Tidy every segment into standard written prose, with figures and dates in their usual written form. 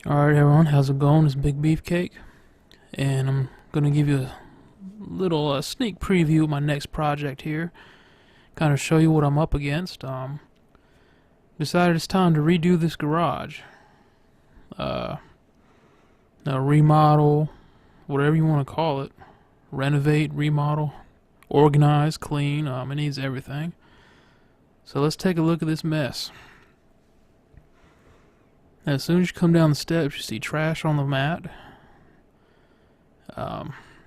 Alright everyone, how's it going? It's Big Beefcake, and I'm gonna give you a little sneak preview of my next project here. Kind of show you what I'm up against. Decided it's time to redo this garage. Uh, Now remodel, whatever you want to call it. Renovate, remodel, organize, clean. It needs everything. So let's take a look at this mess. As soon as you come down the steps, you see trash on the mat.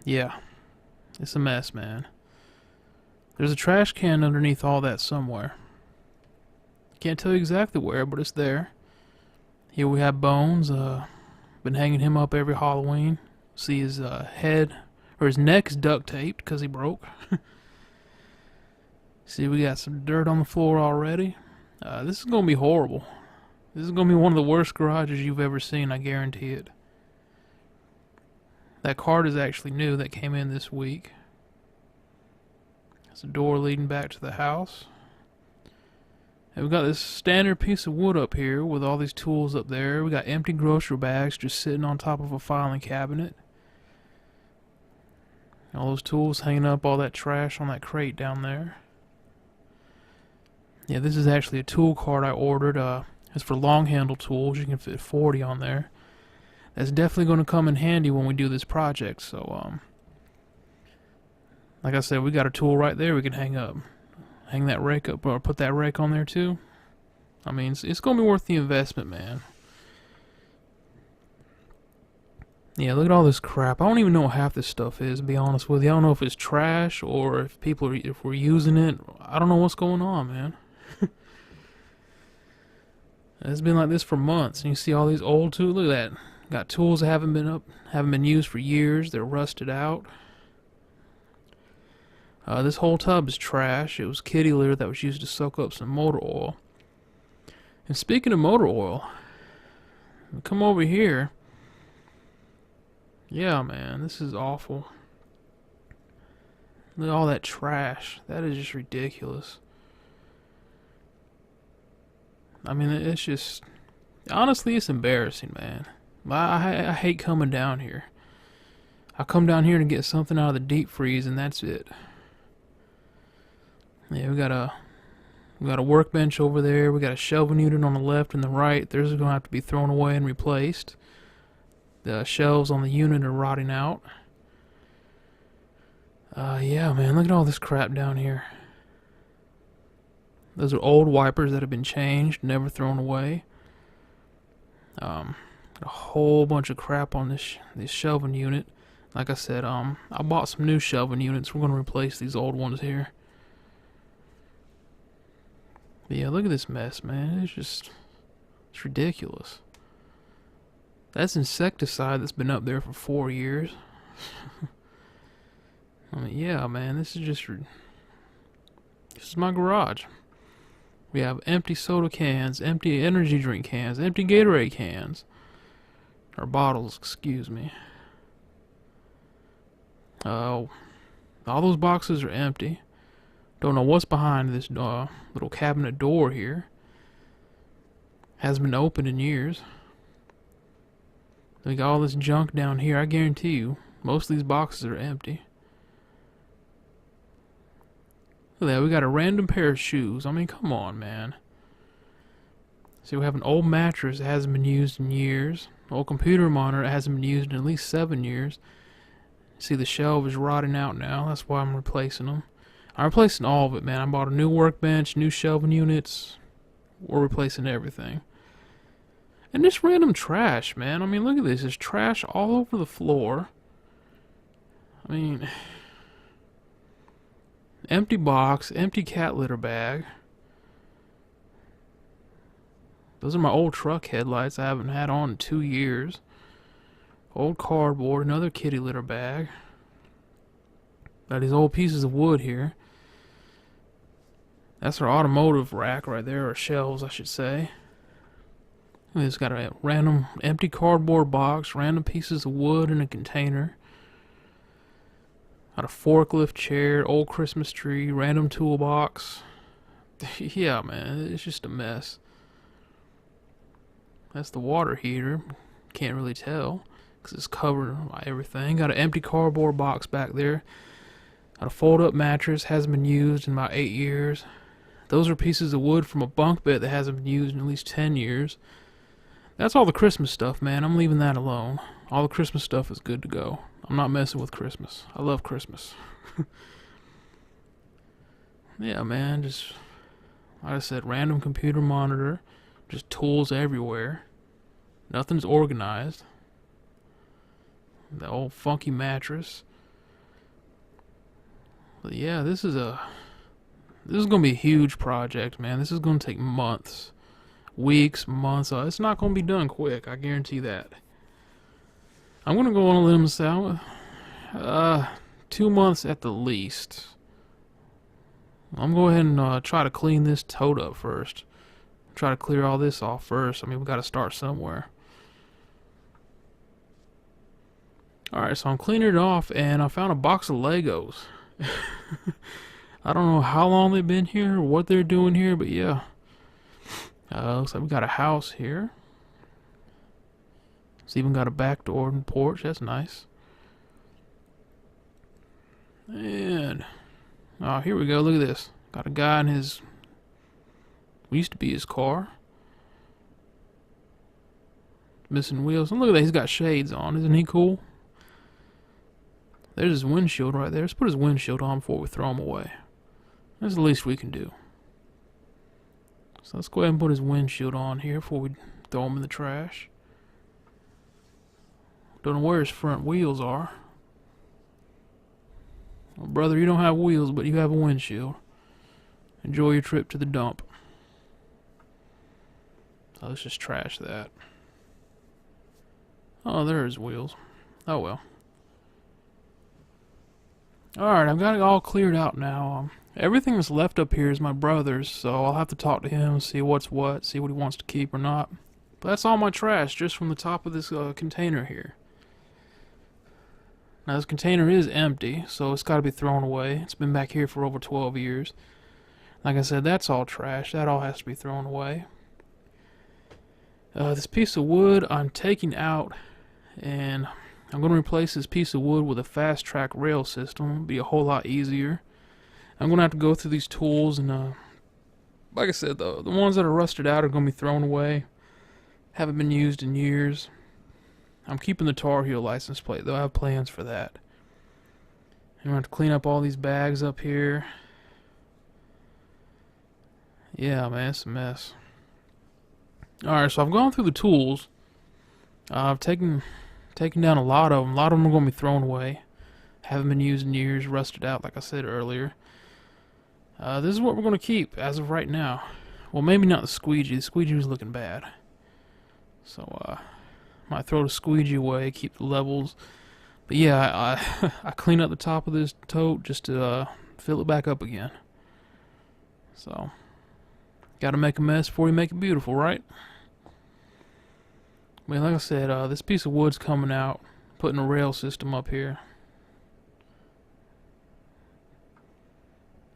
Yeah, it's a mess, man. There's a trash can underneath all that somewhere. Can't tell you exactly where, but it's there. Here we have Bones. Been hanging him up every Halloween. See his head or his neck is duct taped because he broke. See, we got some dirt on the floor already. This is gonna be horrible. This is gonna be one of the worst garages you've ever seen. I guarantee it. That card is actually new. That came in this week. There's a door leading back to the house. And we got this standard piece of wood up here with all these tools up there. We got empty grocery bags just sitting on top of a filing cabinet. All those tools hanging up, all that trash on that crate down there. Yeah, this is actually a tool cart I ordered. It's for long handle tools. You can fit 40 on there. That's definitely going to come in handy when we do this project. So, like I said, we got a tool right there we can hang up. Hang that rake up, or put that rake on there too. I mean, it's going to be worth the investment, man. Yeah, look at all this crap. I don't even know what half this stuff is, to be honest with you. I don't know if it's trash or if we're using it. I don't know what's going on, man. It's been like this for months, and you see all these old tools. Look at that. Got tools that haven't been used for years. They're rusted out. This whole tub is trash. It was kitty litter that was used to soak up some motor oil. And speaking of motor oil, come over here. Yeah, man, this is awful. Look at all that trash. That is just ridiculous. I mean, it's just... Honestly, it's embarrassing, man. I hate coming down here. I come down here to get something out of the deep freeze, and that's it. Yeah, we got a workbench over there. We got a shelving unit on the left and the right. Those are gonna have to be thrown away and replaced. The shelves on the unit are rotting out. Yeah, man, look at all this crap down here. Those are old wipers that have been changed, never thrown away. A whole bunch of crap on this shelving unit. Like I said, I bought some new shelving units. We're gonna replace these old ones here. But yeah, look at this mess, man. It's ridiculous. That's insecticide that's been up there for 4 years. I mean, yeah, man, this is my garage. We have empty soda cans, empty energy drink cans, empty Gatorade cans. Or bottles, excuse me. All those boxes are empty. Don't know what's behind this little cabinet door here. Hasn't been opened in years. We got all this junk down here. I guarantee you, most of these boxes are empty. Look at that. We got a random pair of shoes. I mean, come on, man. See, we have an old mattress that hasn't been used in years. Old computer monitor that hasn't been used in at least 7 years. See, the shelf is rotting out now. That's why I'm replacing them. I'm replacing all of it, man. I bought a new workbench, new shelving units. We're replacing everything. And this random trash, man. I mean, look at this. There's trash all over the floor. I mean, empty box, empty cat litter bag. Those are my old truck headlights I haven't had on in 2 years. Old cardboard, another kitty litter bag. Got these old pieces of wood here. That's our automotive rack right there, or shelves, I should say. It's got a random empty cardboard box, random pieces of wood in a container. Got a forklift chair, old Christmas tree, random toolbox. Yeah, man, it's just a mess. That's the water heater. can't really tell because it's covered by everything. Got an empty cardboard box back there. Got a fold-up mattress, hasn't been used in about 8 years. Those are pieces of wood from a bunk bed that hasn't been used in at least 10 years. That's all the Christmas stuff, man. I'm leaving that alone. All the Christmas stuff is good to go. I'm not messing with Christmas. I love Christmas. Yeah, man, just, like I said, random computer monitor. Just tools everywhere. Nothing's organized. The old funky mattress. But yeah, this is gonna be a huge project, man. This is gonna take months. Weeks, months. It's not gonna be done quick, I guarantee that. I'm gonna go on a limb and say 2 months at the least. I'm gonna go ahead and try to clean this tote up first. Try to clear all this off first. I mean, we gotta start somewhere. Alright, so I'm cleaning it off and I found a box of Legos. I don't know how long they've been here or what they're doing here, but yeah. Looks like we got a house here. It's even got a back door and porch. That's nice. And here we go. Look at this. Got a guy in his, used to be his car. Missing wheels. And look at that. He's got shades on. Isn't he cool? There's his windshield right there. Let's put his windshield on before we throw him away. That's the least we can do. So let's go ahead and put his windshield on here before we throw him in the trash. Don't know where his front wheels are. Well, brother, you don't have wheels, but you have a windshield. Enjoy your trip to the dump. So let's just trash that. Oh, there's wheels. Oh well. Alright, I've got it all cleared out now. Everything that's left up here is my brother's, so I'll have to talk to him, see what's what, see what he wants to keep or not. But that's all my trash, just from the top of this container here. Now this container is empty, so it's got to be thrown away. It's been back here for over 12 years. Like I said, that's all trash. That all has to be thrown away. This piece of wood I'm taking out, and I'm going to replace this piece of wood with a fast track rail system. It'll be a whole lot easier. I'm going to have to go through these tools and like I said, the ones that are rusted out are going to be thrown away. Haven't been used in years. I'm keeping the Tar Heel license plate though. I have plans for that. I'm going to have to clean up all these bags up here. Yeah, man, it's a mess. Alright, so I've gone through the tools. I've taken down a lot of them. A lot of them are going to be thrown away. Haven't been used in years, rusted out like I said earlier. This is what we're going to keep as of right now. Well, maybe not the squeegee. The squeegee was looking bad. So, might throw the squeegee away, keep the levels. But yeah, I cleaned up the top of this tote just to fill it back up again. So, gotta make a mess before you make it beautiful, right? I mean, like I said, this piece of wood's coming out, putting a rail system up here.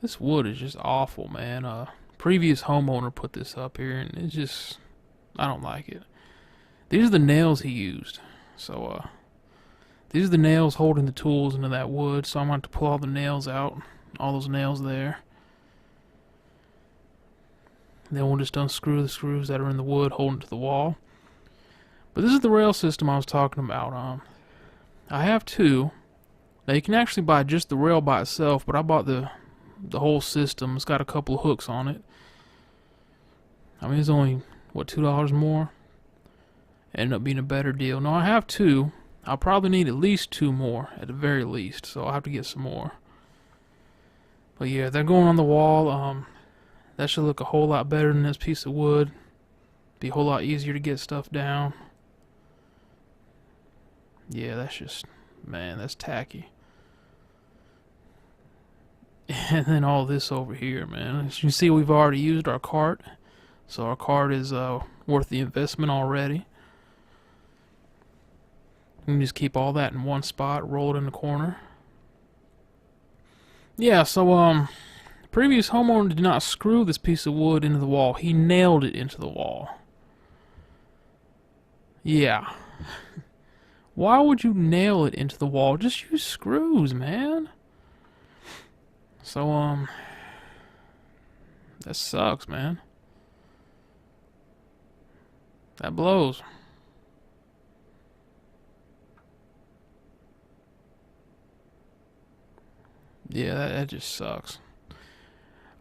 This wood is just awful, man. Previous homeowner put this up here, and it's just, I don't like it. These are the nails he used. So, these are the nails holding the tools into that wood, so I'm going to have to pull all the nails out. All those nails there. And then we'll just unscrew the screws that are in the wood holding to the wall. But this is the rail system I was talking about. I have two. Now you can actually buy just the rail by itself, but I bought the whole system. It's got a couple of hooks on it. I mean, it's only, what, $2 more? Ended up being a better deal. No, I have two. I'll probably need at least two more, at the very least, so I'll have to get some more. But yeah, they're going on the wall. That should look a whole lot better than this piece of wood. Be a whole lot easier to get stuff down. Yeah, that's just, man, that's tacky. And then all this over here, man. As you can see, we've already used our cart. So our cart is worth the investment already. You can just keep all that in one spot, roll it in the corner. Yeah, so the previous homeowner did not screw this piece of wood into the wall. He nailed it into the wall. Yeah. Why would you nail it into the wall? Just use screws, man. So, that sucks, man. That blows. Yeah, that just sucks.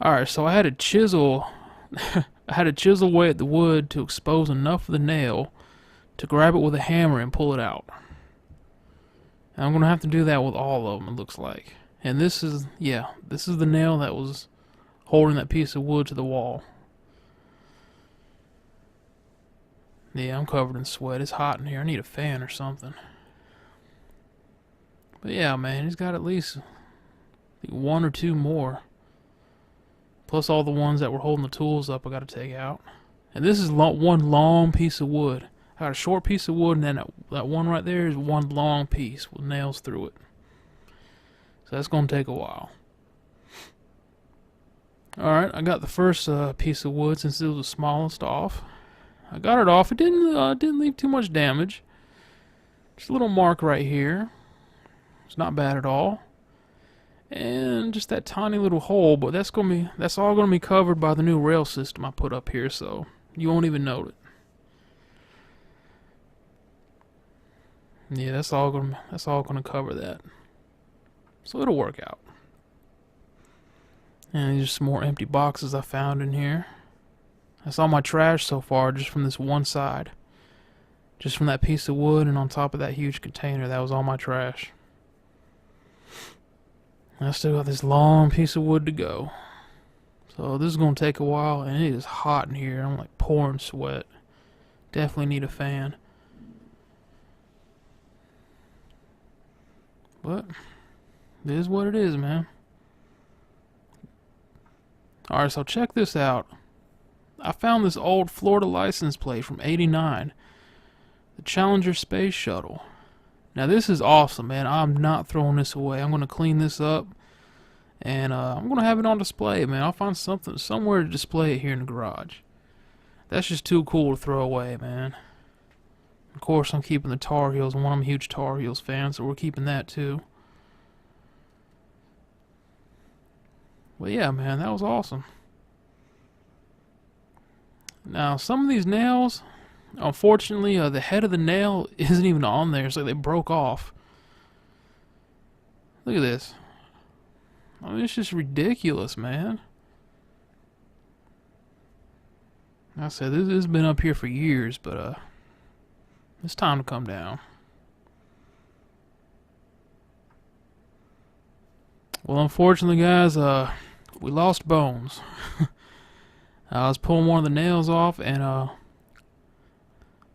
Alright, so I had to chisel I had to chisel away at the wood to expose enough of the nail to grab it with a hammer and pull it out. And I'm gonna have to do that with all of them, it looks like. And this is, yeah, this is the nail that was holding that piece of wood to the wall. Yeah, I'm covered in sweat. It's hot in here. I need a fan or something. But yeah, man, he's got at least one or two more. Plus all the ones that were holding the tools up I gotta take out. And this is one long piece of wood. I got a short piece of wood, and then that one right there is one long piece with nails through it. So that's gonna take a while. Alright, I got the first piece of wood since it was the smallest off. I got it off. It didn't leave too much damage. Just a little mark right here. It's not bad at all. And just that tiny little hole, but that's all gonna be covered by the new rail system I put up here, so you won't even note it. Yeah, that's all gonna cover that. So it'll work out. And there's some more empty boxes I found in here. That's all my trash so far, just from this one side. Just from that piece of wood and on top of that huge container, that was all my trash. I still got this long piece of wood to go. So this is going to take a while, and it is hot in here. I'm like pouring sweat. Definitely need a fan. But it is what it is, man. Alright, so check this out. I found this old Florida license plate from '89. The Challenger Space Shuttle. Now this is awesome, man. I'm not throwing this away. I'm going to clean this up, and I'm going to have it on display, man. I'll find somewhere to display it here in the garage. That's just too cool to throw away, man. Of course, I'm keeping the Tar Heels. I'm a huge Tar Heels fan, so we're keeping that too. But yeah, man, that was awesome. Now, some of these nails, unfortunately, the head of the nail isn't even on there. It's like they broke off. Look at this. I mean, it's just ridiculous, man. Like I said, this has been up here for years, but it's time to come down. Well, unfortunately, guys, we lost Bones. I was pulling one of the nails off, and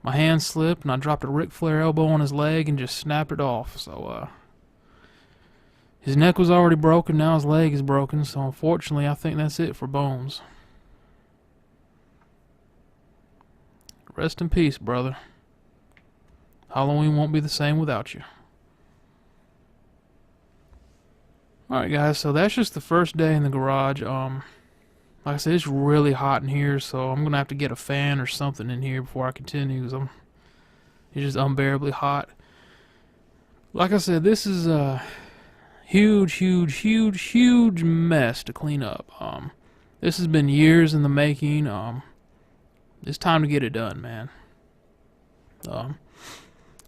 my hand slipped, and I dropped a Ric Flair elbow on his leg and just snapped it off. So, his neck was already broken, now his leg is broken, so unfortunately, I think that's it for Bones. Rest in peace, brother. Halloween won't be the same without you. Alright, guys, so that's just the first day in the garage. Like I said, it's really hot in here, so I'm gonna have to get a fan or something in here before I continue, because it's just unbearably hot. Like I said, this is a huge mess to clean up. This has been years in the making. It's time to get it done, man. I'm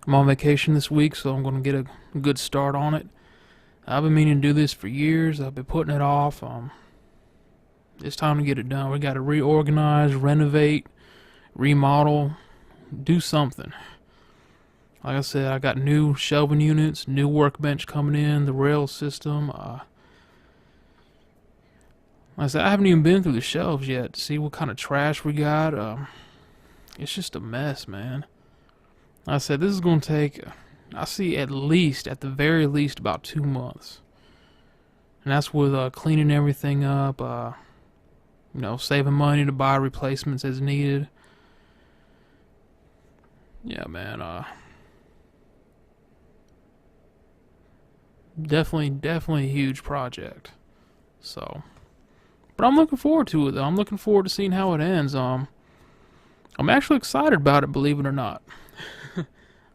on vacation this week, so I'm gonna get a good start on it. I've been meaning to do this for years. I've been putting it off. It's time to get it done. We got to reorganize, renovate, remodel, do something. Like I said, I got new shelving units, new workbench coming in, the rail system. Like I said, I haven't even been through the shelves yet to see what kind of trash we got. It's just a mess, man. Like I said, this is going to take, I see at the very least, about 2 months. And that's with cleaning everything up, saving money to buy replacements as needed. Yeah, man, definitely a huge project. So, but I'm looking forward to it, though. I'm looking forward to seeing how it ends. I'm actually excited about it, believe it or not.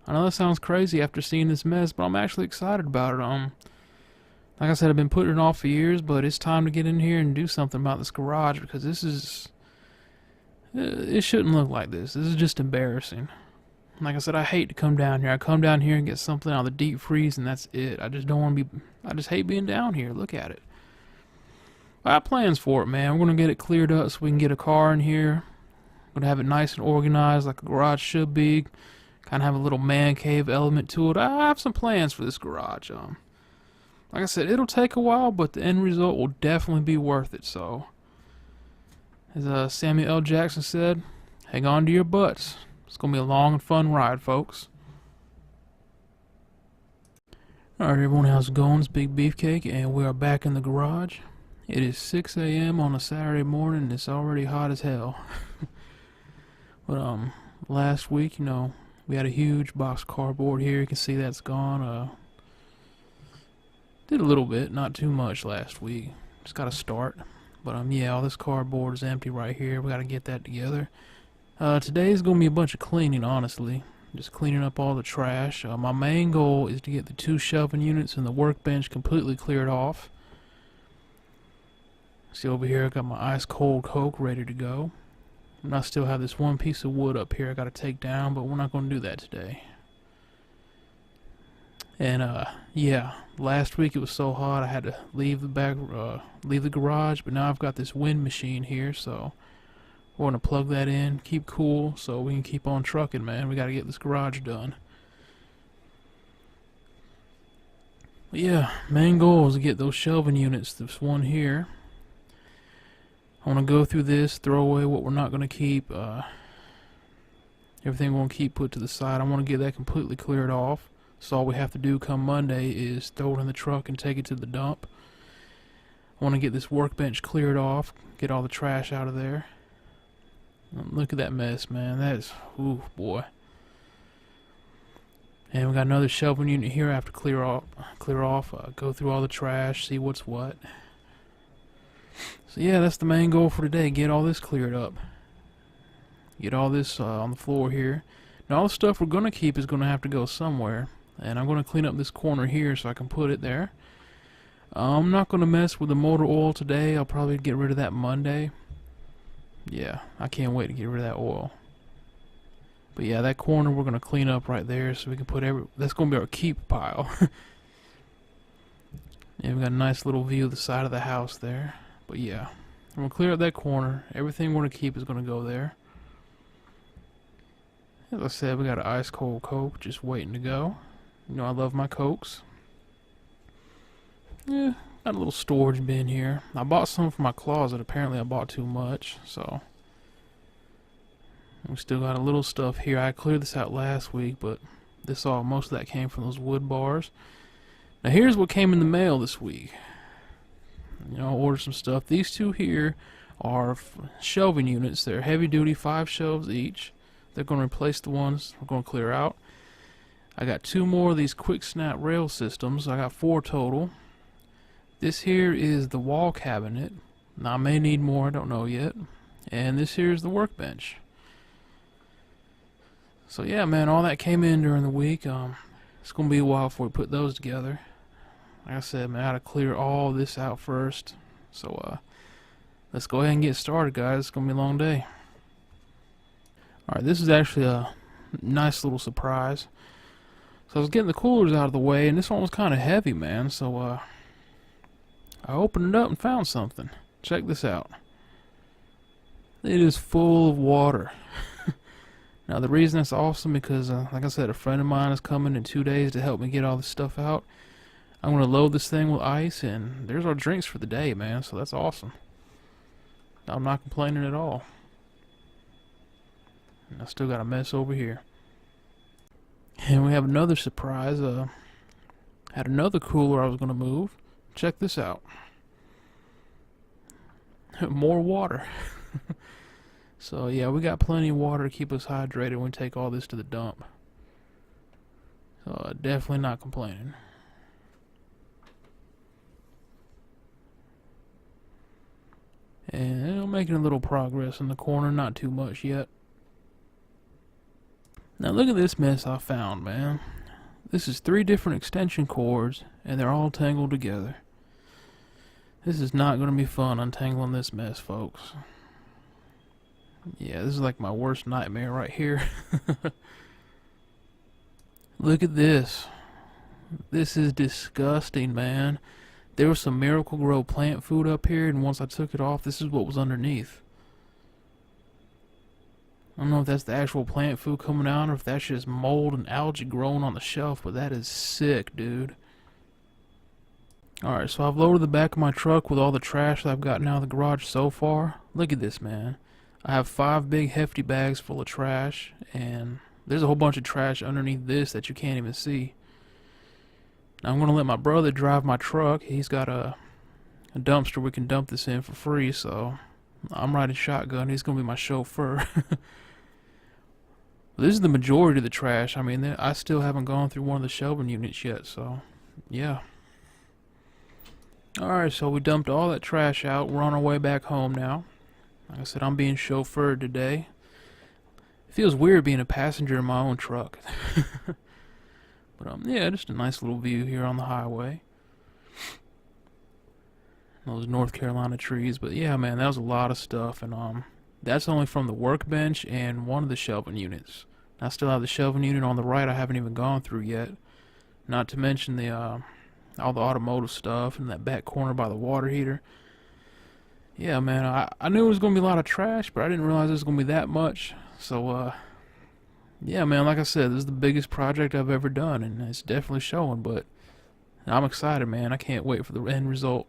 I know that sounds crazy after seeing this mess, but I'm actually excited about it. Like I said, I've been putting it off for years, but it's time to get in here and do something about this garage because it shouldn't look like this. This is just embarrassing. Like I said, I hate to come down here. I come down here and get something out of the deep freeze, and that's it. I just don't want to be. I just hate being down here. Look at it. I have plans for it, man. We're gonna get it cleared up so we can get a car in here. We're gonna have it nice and organized, like a garage should be. Kind of have a little man cave element to it. I have some plans for this garage. Like I said, it'll take a while, but the end result will definitely be worth it. So, as Samuel L. Jackson said, hang on to your butts. It's going to be a long and fun ride, folks. Alright, everyone, how's it going? It's Big Beefcake, and we are back in the garage. It is 6 a.m. on a Saturday morning, and it's already hot as hell. But, last week, we had a huge box of cardboard here. You can see that's gone. Did a little bit, not too much last week. Just got to start. But, yeah, all this cardboard is empty right here. We got to get that together. Today's going to be a bunch of cleaning, honestly. Just cleaning up all the trash. My main goal is to get the 2 shelving units and the workbench completely cleared off. See over here, I got my ice cold Coke ready to go. And I still have this one piece of wood up here I got to take down, but we're not going to do that today. And, yeah, last week it was so hot I had to leave the garage, but now I've got this wind machine here, so we're going to plug that in, keep cool, so we can keep on trucking, man. We got to get this garage done. But yeah, main goal is to get those shelving units. This one here. I want to go through this, throw away what we're not going to keep. Everything we're going to keep put to the side. I want to get that completely cleared off. So all we have to do come Monday is throw it in the truck and take it to the dump. I want to get this workbench cleared off, get all the trash out of there. Look at that mess, man. That is, ooh, boy. And we got another shelving unit here I have to clear off, go through all the trash, see what's what. So yeah, that's the main goal for today. Get all this cleared up. Get all this on the floor here. Now all the stuff we're going to keep is going to have to go somewhere. And I'm going to clean up this corner here so I can put it there. I'm not going to mess with the motor oil today. I'll probably get rid of that Monday. Yeah, I can't wait to get rid of that oil. But yeah, that corner we're going to clean up right there so we can put that's going to be our keep pile. Yeah, we got a nice little view of the side of the house there. But yeah, I'm going to clear up that corner. Everything we're going to keep is going to go there. As I said, we got an ice cold Coke just waiting to go. I love my Cokes. Yeah, got a little storage bin here. I bought some for my closet. Apparently I bought too much, so we still got a little stuff here. I cleared this out last week, but most of that came from those wood bars. Now here's what came in the mail this week. I ordered some stuff. These 2 here are shelving units. They're heavy duty, 5 shelves each. They're going to replace the ones we're going to clear out. I got 2 more of these quick snap rail systems. I got 4 total. This here is the wall cabinet. Now I may need more, I don't know yet. And this here is the workbench. So yeah, man, all that came in during the week. It's going to be a while before we put those together. Like I said, man, I gotta clear all this out first. So let's go ahead and get started, guys. It's going to be a long day. Alright, this is actually a nice little surprise. So I was getting the coolers out of the way, and this one was kind of heavy, man. So I opened it up and found something. Check this out. It is full of water. Now the reason that's awesome because, like I said, a friend of mine is coming in 2 days to help me get all this stuff out. I'm going to load this thing with ice, and there's our drinks for the day, man. So that's awesome. I'm not complaining at all. And I still got a mess over here. And we have another surprise. Had another cooler I was going to move. Check this out. More water. So yeah, we got plenty of water to keep us hydrated when we take all this to the dump. So definitely not complaining. And I'm making a little progress in the corner, not too much yet. Now look at this mess I found, man. This is 3 different extension cords, and they're all tangled together. This is not going to be fun untangling this mess, folks. Yeah, this is like my worst nightmare right here. Look at this. This is disgusting, man. There was some Miracle Grow plant food up here, and once I took it off, this is what was underneath. I don't know if that's the actual plant food coming out, or if that's just mold and algae growing on the shelf, but that is sick, dude. Alright, so I've loaded the back of my truck with all the trash that I've gotten out of the garage so far. Look at this, man. I have 5 big hefty bags full of trash, and there's a whole bunch of trash underneath this that you can't even see. Now I'm going to let my brother drive my truck. He's got a dumpster we can dump this in for free, so I'm riding shotgun. He's going to be my chauffeur. This is the majority of the trash. I mean, I still haven't gone through one of the shelving units yet, so yeah. Alright, so we dumped all that trash out. We're on our way back home now. Like I said, I'm being chauffeured today. It feels weird being a passenger in my own truck. But yeah, just a nice little view here on the highway. Those North Carolina trees. But yeah, man, that was a lot of stuff, and that's only from the workbench and one of the shelving units. I still have the shelving unit on the right I haven't even gone through yet. Not to mention the all the automotive stuff in that back corner by the water heater. Yeah, man, I knew it was going to be a lot of trash, but I didn't realize it was going to be that much. So, yeah, man, like I said, this is the biggest project I've ever done, and it's definitely showing, but I'm excited, man. I can't wait for the end result.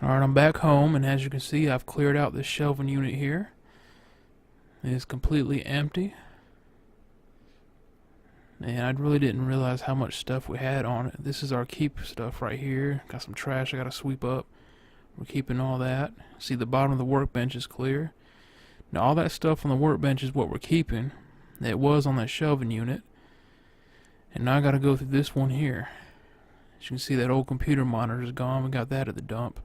Alright, I'm back home, and as you can see, I've cleared out this shelving unit here. It is completely empty. And I really didn't realize how much stuff we had on it. This is our keep stuff right here. Got some trash I gotta sweep up. We're keeping all that. See, the bottom of the workbench is clear. Now all that stuff on the workbench is what we're keeping. It was on that shelving unit. And now I gotta go through this one here. As you can see, that old computer monitor is gone. We got that at the dump.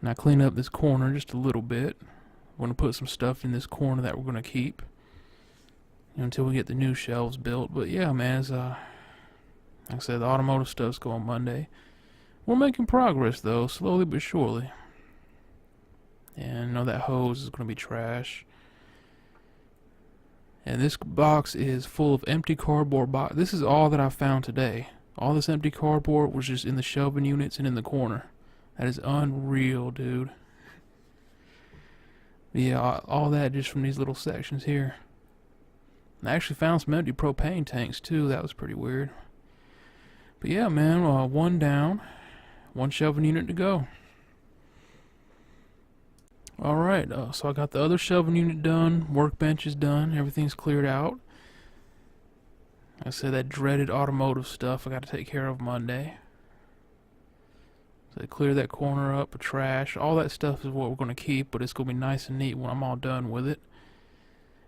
Now clean up this corner just a little bit. We're gonna put some stuff in this corner that we're gonna keep until we get the new shelves built. But yeah, man, as like I said, the automotive stuff's going Monday. We're making progress though, slowly but surely. And I know that hose is gonna be trash. And this box is full of empty cardboard box. This is all that I found today. All this empty cardboard was just in the shelving units and in the corner. That is unreal, dude. Yeah, all that just from these little sections here. I actually found some empty propane tanks too. That was pretty weird. But yeah, man, one down, one shelving unit to go. Alright, so I got the other shelving unit done, workbench is done, everything's cleared out. Like I said, that dreaded automotive stuff I got to take care of Monday. So I clear that corner up with trash. All that stuff is what we're going to keep, but it's going to be nice and neat when I'm all done with it.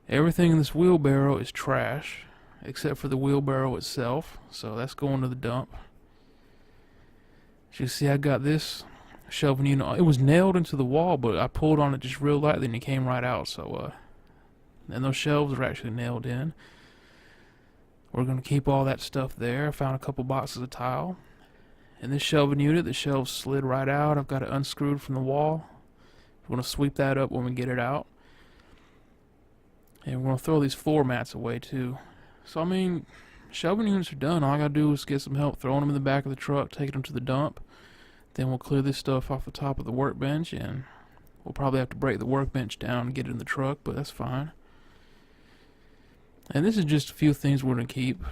Everything in this wheelbarrow is trash, except for the wheelbarrow itself, so that's going to the dump. As you see, I got this shelving unit. It was nailed into the wall, but I pulled on it just real lightly and it came right out. So, and those shelves are actually nailed in. We're going to keep all that stuff there. I found a couple boxes of tile. And this shelving unit, the shelves slid right out. I've got it unscrewed from the wall. We're going to sweep that up when we get it out. And we're going to throw these floor mats away too. So, I mean, shelving units are done. All I got to do is get some help throwing them in the back of the truck, taking them to the dump. Then we'll clear this stuff off the top of the workbench, and we'll probably have to break the workbench down and get it in the truck, but that's fine. And this is just a few things we're going to keep.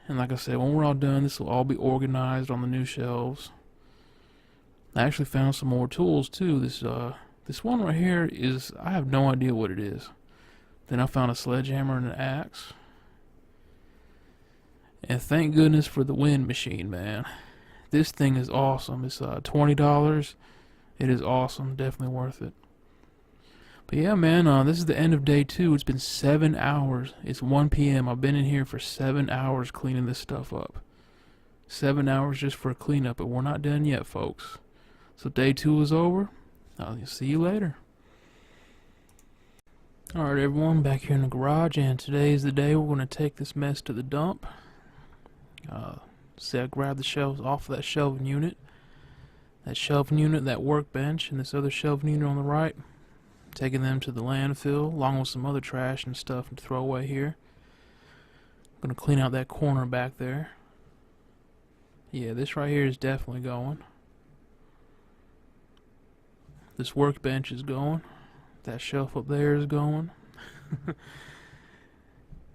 And like I said, when we're all done, this will all be organized on the new shelves. I actually found some more tools too. This one right here is, I have no idea what it is. Then I found a sledgehammer and an axe. And thank goodness for the wind machine, man. This thing is awesome. It's $20. It is awesome. Definitely worth it. But yeah, man, this is the end of day 2. It's been 7 hours. It's 1 p.m. I've been in here for 7 hours cleaning this stuff up. 7 hours just for a cleanup, but we're not done yet, folks. So day 2 is over. I'll see you later. Alright everyone, back here in the garage, and today's the day we're going to take this mess to the dump. See, I grabbed the shelves off of that shelving unit. That workbench, and this other shelving unit on the right. Taking them to the landfill, along with some other trash and stuff to throw away here. I'm going to clean out that corner back there. Yeah, this right here is definitely going. This workbench is going. That shelf up there is going.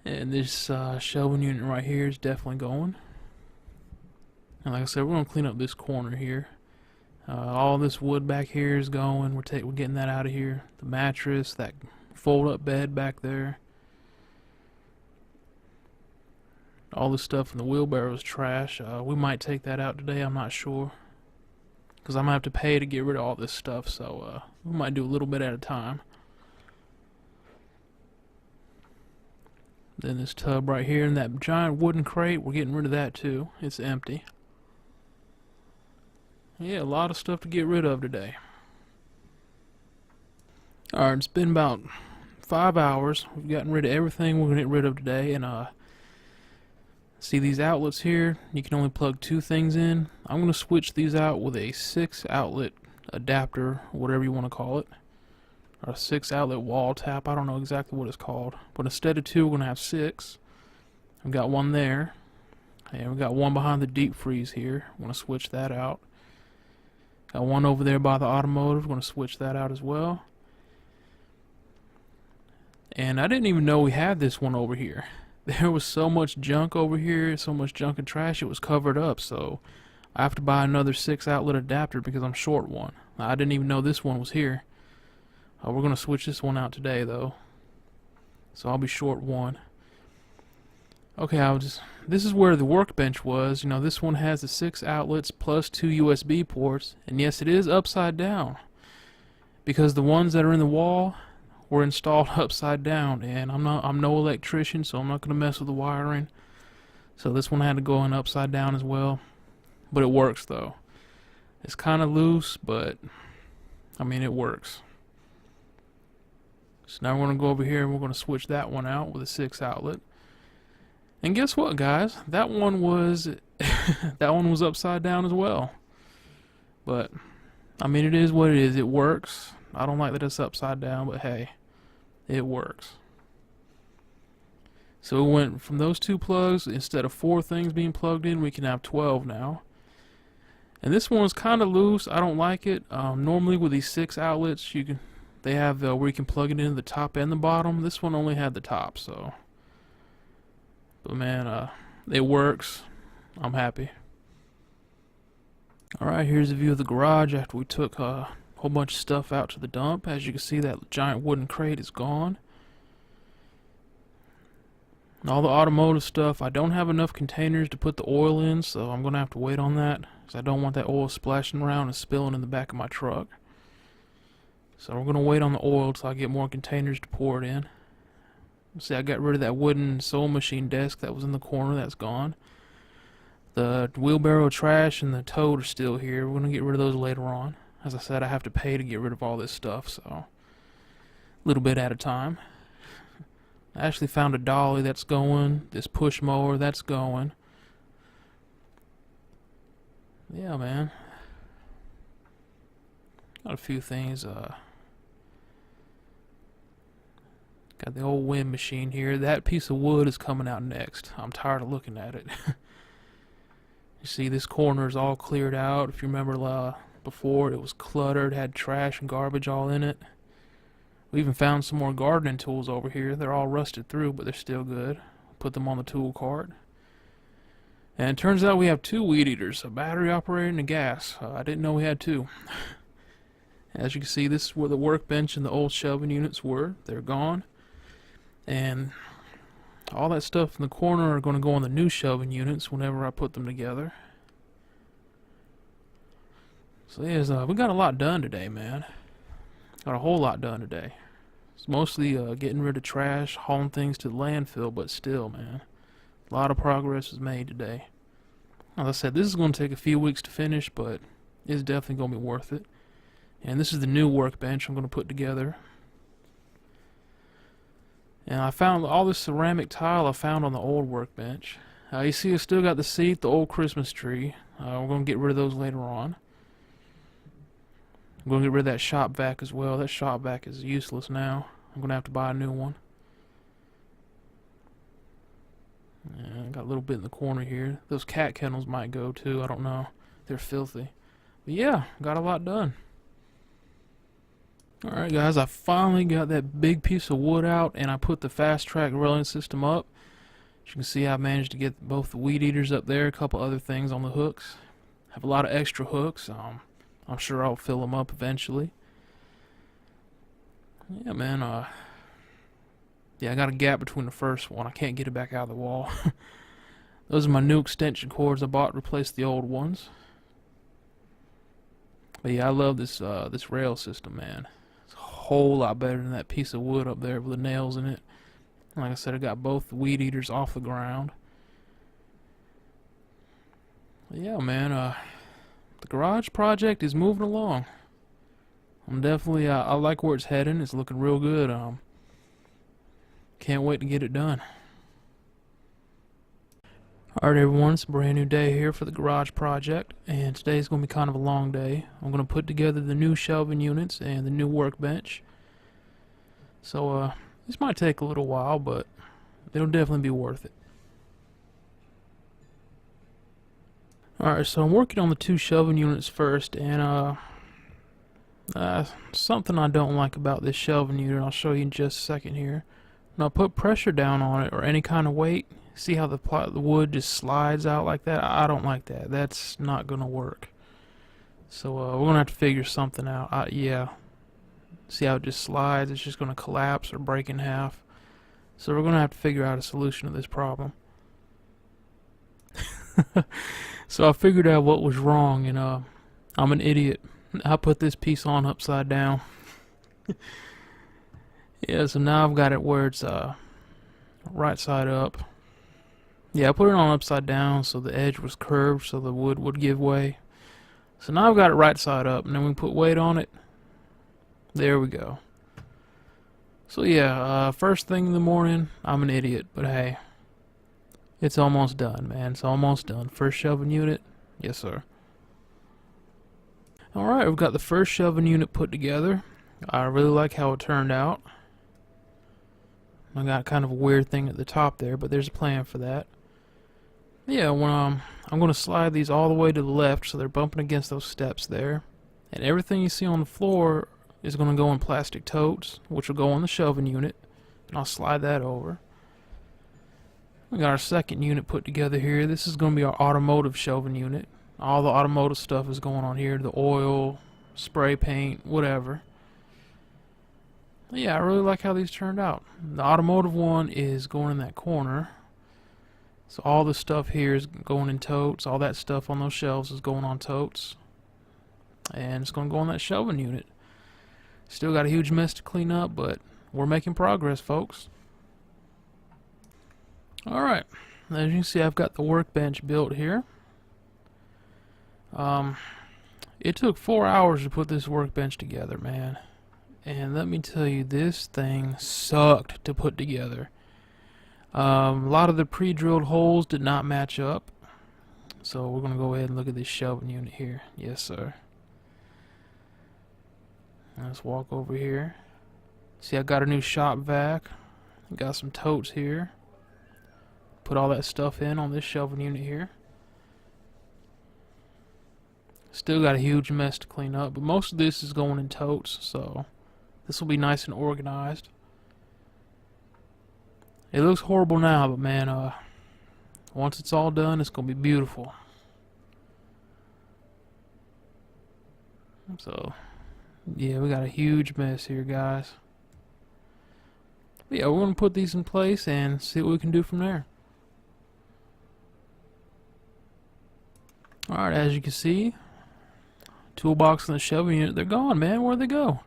And this shelving unit right here is definitely going. And like I said, we're going to clean up this corner here. All this wood back here is going. We're getting that out of here. The mattress, that fold-up bed back there. All this stuff in the wheelbarrow is trash. We might take that out today, I'm not sure. Because I'm going to have to pay to get rid of all this stuff, so we might do a little bit at a time. Then this tub right here and that giant wooden crate, we're getting rid of that too. It's empty. Yeah, a lot of stuff to get rid of today. Alright, it's been about 5 hours. We've gotten rid of everything we're going to get rid of today. And see these outlets here? You can only plug 2 things in. I'm going to switch these out with a 6 outlet adapter, whatever you want to call it. Or a 6 outlet wall tap. I don't know exactly what it's called. But instead of 2, we're going to have 6. I've got one there. And we've got one behind the deep freeze here. I'm going to switch that out. Got one over there by the automotive. Going to switch that out as well. And I didn't even know we had this one over here. There was so much junk over here, so much junk and trash, it was covered up. So I have to buy another 6 outlet adapter because I'm short one. I didn't even know this one was here. We're going to switch this one out today though. So I'll be short one. Okay, this is where the workbench was. You know, this one has the 6 outlets plus 2 USB ports. And yes, it is upside down. Because the ones that are in the wall were installed upside down. And I'm no electrician, so I'm not going to mess with the wiring. So this one had to go in upside down as well. But it works though. It's kind of loose, but I mean it works. So now we're going to go over here and we're going to switch that one out with a 6 outlet. And guess what, guys? That one was that one was upside down as well. But I mean, it is what it is. It works. I don't like that it's upside down, but hey, it works. So we went from those 2 plugs, instead of 4 things being plugged in, we can have 12 now. And this one's kind of loose. I don't like it. Normally with these 6 outlets, they have where you can plug it into the top and the bottom. This one only had the top, so. But man, it works. I'm happy. Alright, here's a view of the garage after we took a whole bunch of stuff out to the dump. As you can see, that giant wooden crate is gone. And all the automotive stuff, I don't have enough containers to put the oil in, so I'm going to have to wait on that. Because I don't want that oil splashing around and spilling in the back of my truck. So we're going to wait on the oil till I get more containers to pour it in. See, I got rid of that wooden sewing machine desk that was in the corner. That's gone. The wheelbarrow trash and the tote are still here. We're going to get rid of those later on. As I said, I have to pay to get rid of all this stuff, so a little bit at a time. I actually found a dolly that's going. This push mower, that's going. Yeah, man. Got a few things. Got the old wind machine here. That piece of wood is coming out next. I'm tired of looking at it. You see, this corner is all cleared out. If you remember before, it was cluttered, had trash and garbage all in it. We even found some more gardening tools over here. They're all rusted through, but they're still good. Put them on the tool cart. And it turns out we have 2 weed eaters, a battery operated and a gas. I didn't know we had 2. As you can see, this is where the workbench and the old shelving units were. They're gone. And all that stuff in the corner are going to go on the new shelving units whenever I put them together. So yeah, we got a lot done today, man. Got a whole lot done today. It's mostly getting rid of trash, hauling things to the landfill, but still, man, a lot of progress was made today. As I said, this is going to take a few weeks to finish, but it's definitely going to be worth it. And this is the new workbench I'm going to put together. And I found all this ceramic tile I found on the old workbench. You see I still got the seat, the old Christmas tree. We're going to get rid of those later on. I'm going to get rid of that shop vac as well. That shop vac is useless now. I'm going to have to buy a new one. Yeah, I got a little bit in the corner here. Those cat kennels might go too. I don't know. They're filthy. But yeah, got a lot done. Alright guys, I finally got that big piece of wood out and I put the fast track railing system up. As you can see, I managed to get both the weed eaters up there, a couple other things on the hooks. Have a lot of extra hooks. I'm sure I'll fill them up eventually. Yeah, man. Yeah, I got a gap between the first one. I can't get it back out of the wall. Those are my new extension cords I bought to replace the old ones. But yeah, I love this this rail system, man. It's a whole lot better than that piece of wood up there with the nails in it. Like I said, I got both the weed eaters off the ground. But yeah, man, the garage project is moving along. I'm definitely, I like where it's heading. It's looking real good. Can't wait to get it done. Alright everyone, it's a brand new day here for the garage project, and today's going to be kind of a long day. I'm going to put together the new shelving units and the new workbench. So, this might take a little while, but it'll definitely be worth it. Alright, so I'm working on the two shelving units first, and something I don't like about this shelving unit, I'll show you in just a second here. When I put pressure down on it, or any kind of weight, see how the wood just slides out like that? I don't like that. That's not going to work. So we're going to have to figure something out. Yeah. See how it just slides? It's just going to collapse or break in half. So we're going to have to figure out a solution to this problem. So I figured out what was wrong, and I'm an idiot. I put this piece on upside down. Yeah, so now I've got it where it's right side up. Yeah, I put it on upside down so the edge was curved so the wood would give way. So now I've got it right side up, and then we put weight on it. There we go. So yeah, first thing in the morning, I'm an idiot, but hey, it's almost done, man. It's almost done. First shelving unit, yes sir. Alright, we've got the first shelving unit put together. I really like how it turned out. I got kind of a weird thing at the top there, but there's a plan for that. Yeah, when I'm going to slide these all the way to the left so they're bumping against those steps there. And everything you see on the floor is going to go in plastic totes, which will go on the shelving unit. And I'll slide that over. We got our second unit put together here. This is going to be our automotive shelving unit. All the automotive stuff is going on here. The oil, spray paint, whatever. Yeah, I really like how these turned out. The automotive one is going in that corner. So all the stuff here is going in totes. All that stuff on those shelves is going on totes. And it's going to go on that shelving unit. Still got a huge mess to clean up, but we're making progress, folks. Alright, as you can see, I've got the workbench built here. It took 4 hours to put this workbench together, man. And let me tell you, this thing sucked to put together. A lot of the pre-drilled holes did not match up. So we're going to go ahead and look at this shelving unit here. Yes, sir. Let's walk over here. See, I got a new shop vac. Got some totes here. Put all that stuff in on this shelving unit here. Still got a huge mess to clean up, but most of this is going in totes, so this will be nice and organized. It looks horrible now, but man, once it's all done, it's going to be beautiful. So, yeah, we got a huge mess here, guys. But yeah, we're going to put these in place and see what we can do from there. Alright, as you can see, toolbox and the shelving unit, they're gone, man. Where'd they go?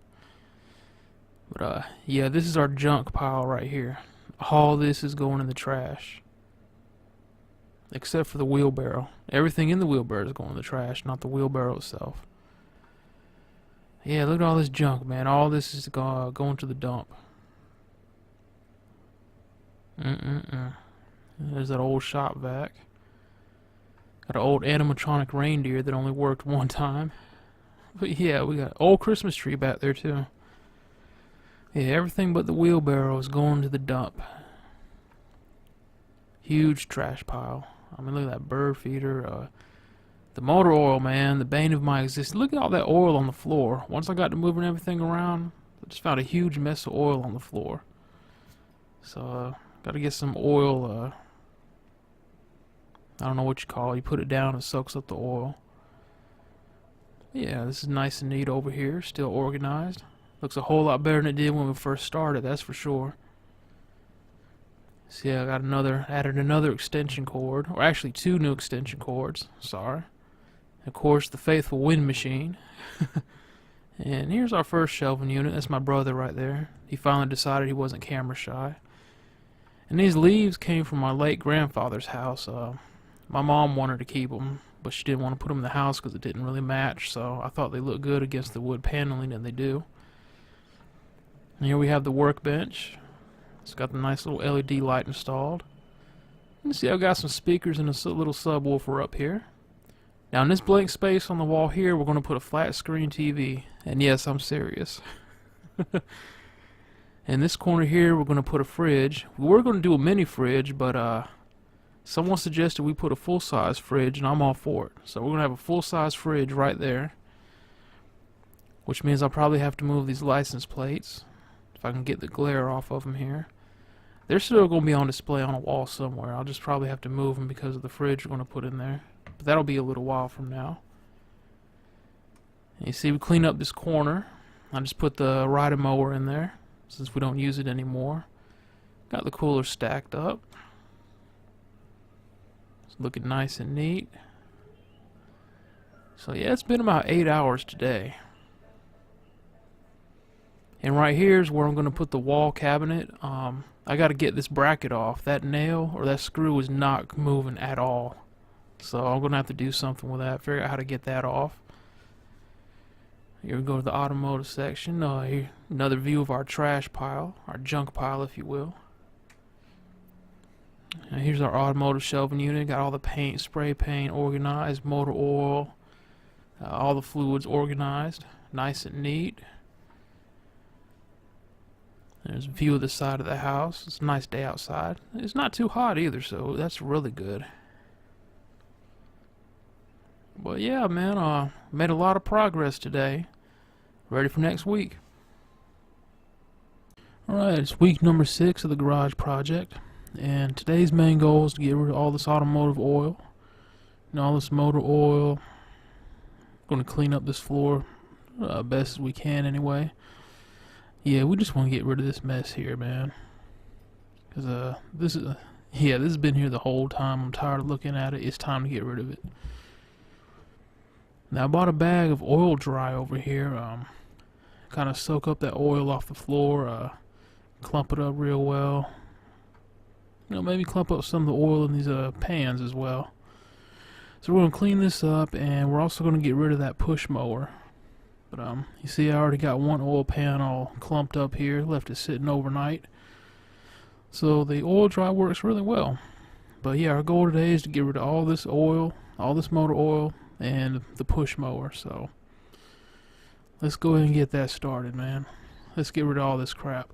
But, yeah, this is our junk pile right here. All this is going in the trash. Except for the wheelbarrow. Everything in the wheelbarrow is going in the trash, not the wheelbarrow itself. Yeah, look at all this junk, man. All this is going to the dump. Mm-mm-mm. There's that old shop vac. Got an old animatronic reindeer that only worked one time. But yeah, we got an old Christmas tree back there too. Yeah, everything but the wheelbarrow is going to the dump. Huge trash pile. I mean, look at that bird feeder. The motor oil, man, the bane of my existence. Look at all that oil on the floor. Once I got to moving everything around, I just found a huge mess of oil on the floor. So, gotta get some oil, I don't know what you call it. You put it down, it soaks up the oil. Yeah, this is nice and neat over here. Still organized. Looks a whole lot better than it did when we first started, that's for sure. See, I got added another extension cord. Or actually, two new extension cords. Sorry. Of course, the faithful wind machine. And here's our first shelving unit. That's my brother right there. He finally decided he wasn't camera shy. And these leaves came from my late grandfather's house. My mom wanted to keep them, but she didn't want to put them in the house because it didn't really match. So I thought they looked good against the wood paneling, and they do. And here we have the workbench. It's got the nice little LED light installed. You see, I've got some speakers and a little subwoofer up here. Now in this blank space on the wall here, we're going to put a flat screen TV. And yes, I'm serious. In this corner here, we're going to put a fridge. We were going to do a mini fridge, but someone suggested we put a full-size fridge, and I'm all for it. So we're going to have a full-size fridge right there. Which means I'll probably have to move these license plates. If I can get the glare off of them here. They're still going to be on display on a wall somewhere. I'll just probably have to move them because of the fridge we're going to put in there. But that'll be a little while from now. And you see, we clean up this corner. I just put the rider mower in there since we don't use it anymore. Got the cooler stacked up. It's looking nice and neat. So yeah, it's been about 8 hours today. And right here is where I'm going to put the wall cabinet. I got to get this bracket off. That nail or that screw is not moving at all. So I'm going to have to do something with that. Figure out how to get that off. Here we go to the automotive section. Here, another view of our trash pile. Our junk pile, if you will. And here's our automotive shelving unit. Got all the paint, spray paint organized. Motor oil. All the fluids organized. Nice and neat. There's a view of the side of the house. It's a nice day outside. It's not too hot either, so that's really good. But yeah, man, made a lot of progress today. Ready for next week. Alright, it's week number 6 of the garage project. And today's main goal is to get rid of all this automotive oil. And all this motor oil. Going to clean up this floor best as we can anyway. Yeah, we just want to get rid of this mess here, man. Because this has been here the whole time. I'm tired of looking at it. It's time to get rid of it. Now I bought a bag of oil dry over here. Kind of soak up that oil off the floor. Clump it up real well. You know, maybe clump up some of the oil in these pans as well. So we're going to clean this up, and we're also going to get rid of that push mower. But you see, I already got one oil pan all clumped up here. Left it sitting overnight. So the oil dry works really well. But yeah, our goal today is to get rid of all this oil, all this motor oil, and the push mower. So let's go ahead and get that started, man. Let's get rid of all this crap.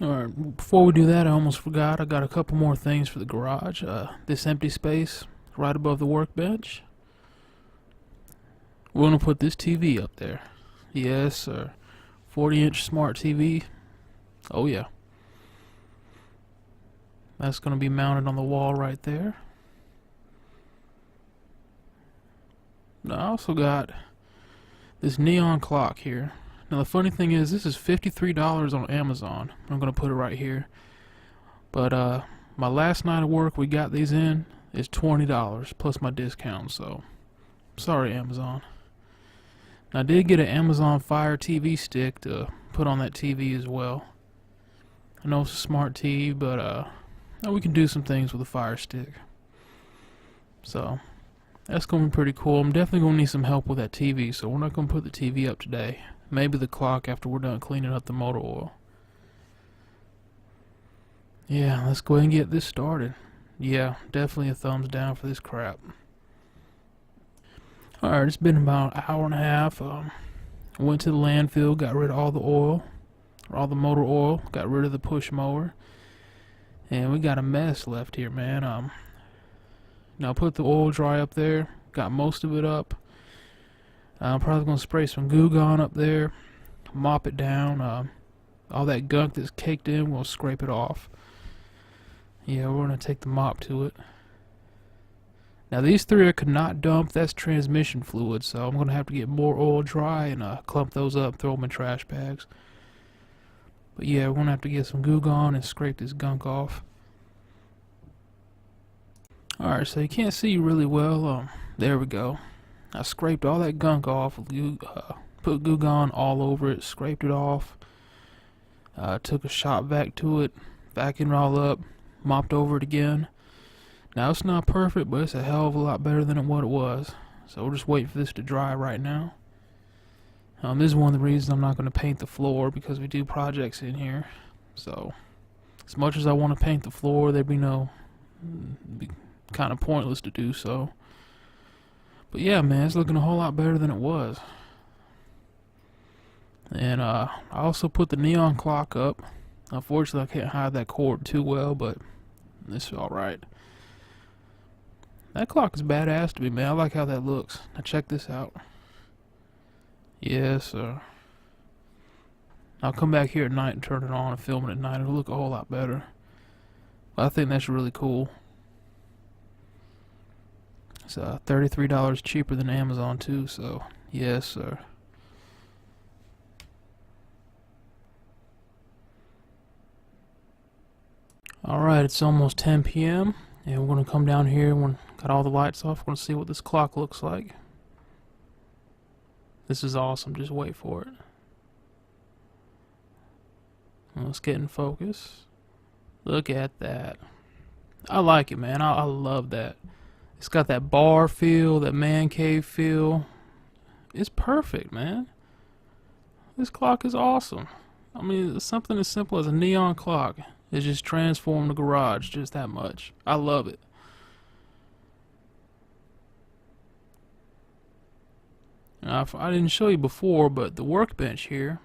Alright, before we do that, I almost forgot. I got a couple more things for the garage. This empty space right above the workbench. We're going to put this TV up there. Yes, sir. 40-inch smart TV. Oh, yeah. That's going to be mounted on the wall right there. Now, I also got this neon clock here. Now, the funny thing is, this is $53 on Amazon. I'm going to put it right here. But my last night of work, we got these in. Is $20 plus my discount, so sorry, Amazon. Now, I did get an Amazon Fire TV stick to put on that TV as well. I know it's a smart TV, but we can do some things with a Fire Stick. So that's going to be pretty cool. I'm definitely going to need some help with that TV, so we're not going to put the TV up today. Maybe the clock after we're done cleaning up the motor oil. Yeah, let's go ahead and get this started. Yeah, definitely a thumbs down for this crap. Alright, it's been about an hour and a half. Went to the landfill, got rid of all the oil, or all the motor oil, got rid of the push mower. And we got a mess left here, man. Now put the oil dry up there, got most of it up. I'm probably going to spray some Goo Gone up there, mop it down. All that gunk that's caked in, we'll scrape it off. Yeah, we're going to take the mop to it. Now these three I could not dump, that's transmission fluid, so I'm going to have to get more oil dry and clump those up, throw them in trash bags. But yeah, we're going to have to get some Goo Gone and scrape this gunk off. Alright, so you can't see really well. There we go. I scraped all that gunk off, put Goo Gone all over it, scraped it off. Took a shop vac to it, vacuumed it all up, mopped over it again. Now it's not perfect, but it's a hell of a lot better than what it was. So we're just waiting for this to dry right now. This is one of the reasons I'm not going to paint the floor, because we do projects in here. So as much as I want to paint the floor, it'd be kind of pointless to do so. But yeah, man, it's looking a whole lot better than it was. And I also put the neon clock up. Unfortunately, I can't hide that cord too well, but it's alright. That clock is badass to me, man. I like how that looks. Now check this out. Yes, I'll come back here at night and turn it on and film it at night. It'll look a whole lot better. But I think that's really cool. It's $33 cheaper than Amazon too, so yes, sir. Alright, it's almost 10 p.m. and we're going to come down here when got all the lights off. We're going to see what this clock looks like. This is awesome. Just wait for it. Let's get in focus. Look at that. I like it, man. I love that. It's got that bar feel, that man cave feel. It's perfect, man. This clock is awesome. I mean, something as simple as a neon clock. It just transformed the garage just that much. I love it. Now, I didn't show you before, but the workbench here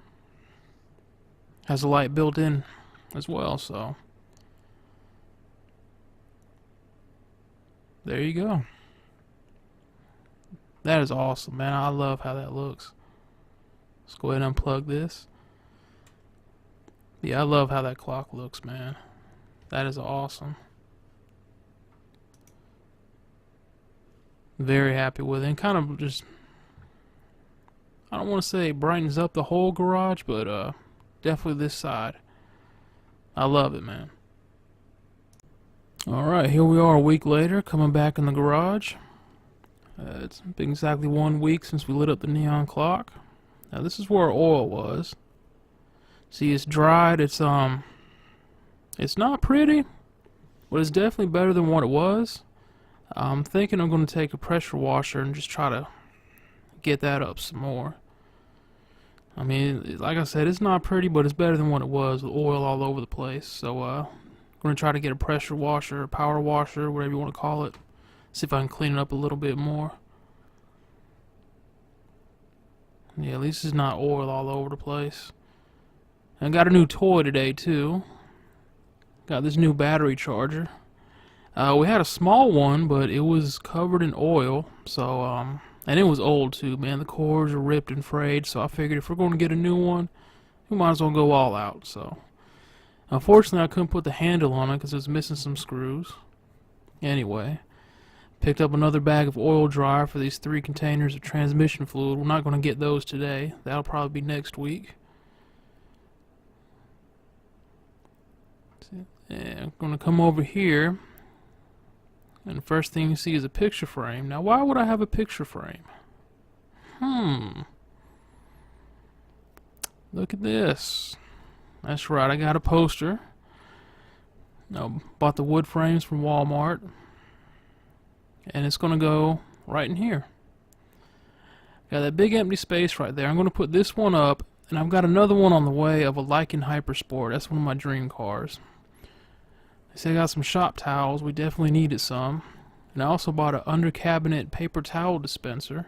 has a light built in as well, so there you go. That is awesome, man. I love how that looks. Let's go ahead and unplug this. Yeah, I love how that clock looks, man. That is awesome. Very happy with it. And kind of just, I don't want to say it brightens up the whole garage, but definitely this side. I love it, man. Alright, here we are a week later, coming back in the garage. It's been exactly 1 week since we lit up the neon clock. Now this is where our oil was. See, it's dried. It's not pretty, but it's definitely better than what it was. I'm thinking I'm going to take a pressure washer and just try to get that up some more. I mean, like I said, it's not pretty, but it's better than what it was with oil all over the place. So I'm going to try to get a pressure washer, a power washer, whatever you want to call it. See if I can clean it up a little bit more. Yeah, at least it's not oil all over the place. I got a new toy today too. Got this new battery charger. We had a small one, but it was covered in oil. So, and it was old too, man. The cords are ripped and frayed. So I figured if we're going to get a new one, we might as well go all out. So, unfortunately, I couldn't put the handle on it because it was missing some screws. Anyway, picked up another bag of oil dry for these 3 containers of transmission fluid. We're not going to get those today. That'll probably be next week. And I'm going to come over here, and the first thing you see is a picture frame. Now, why would I have a picture frame? Look at this. That's right, I got a poster. I bought the wood frames from Walmart, and it's going to go right in here. Got that big empty space right there. I'm going to put this one up, and I've got another one on the way of a Lycan Hypersport. That's one of my dream cars. I say I got some shop towels. We definitely needed some. And I also bought an under cabinet paper towel dispenser.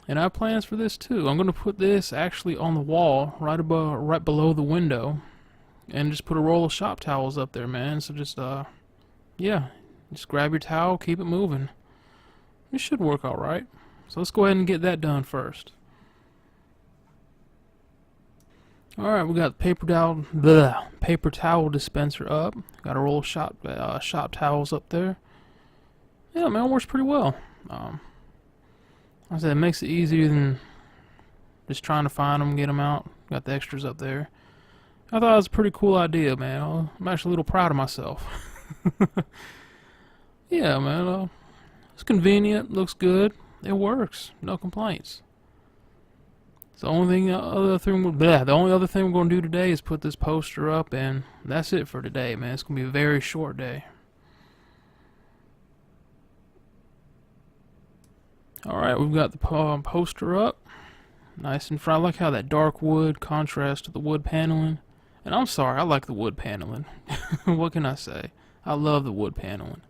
And I have plans for this too. I'm going to put this actually on the wall right below the window, and just put a roll of shop towels up there, man. So just yeah, just grab your towel, keep it moving. It should work all right. So let's go ahead and get that done first. All right, we got the paper towel dispenser up. Got a roll of shop towels up there. Yeah, man, it works pretty well. I said it makes it easier than just trying to find them, get them out. Got the extras up there. I thought it was a pretty cool idea, man. I'm actually a little proud of myself. Yeah, man. It's convenient, looks good, it works. No complaints. So the only other thing we're going to do today is put this poster up, and that's it for today, man. It's going to be a very short day. Alright, we've got the poster up. Nice and front. I like how that dark wood contrasts to the wood paneling. And I'm sorry, I like the wood paneling. What can I say? I love the wood paneling.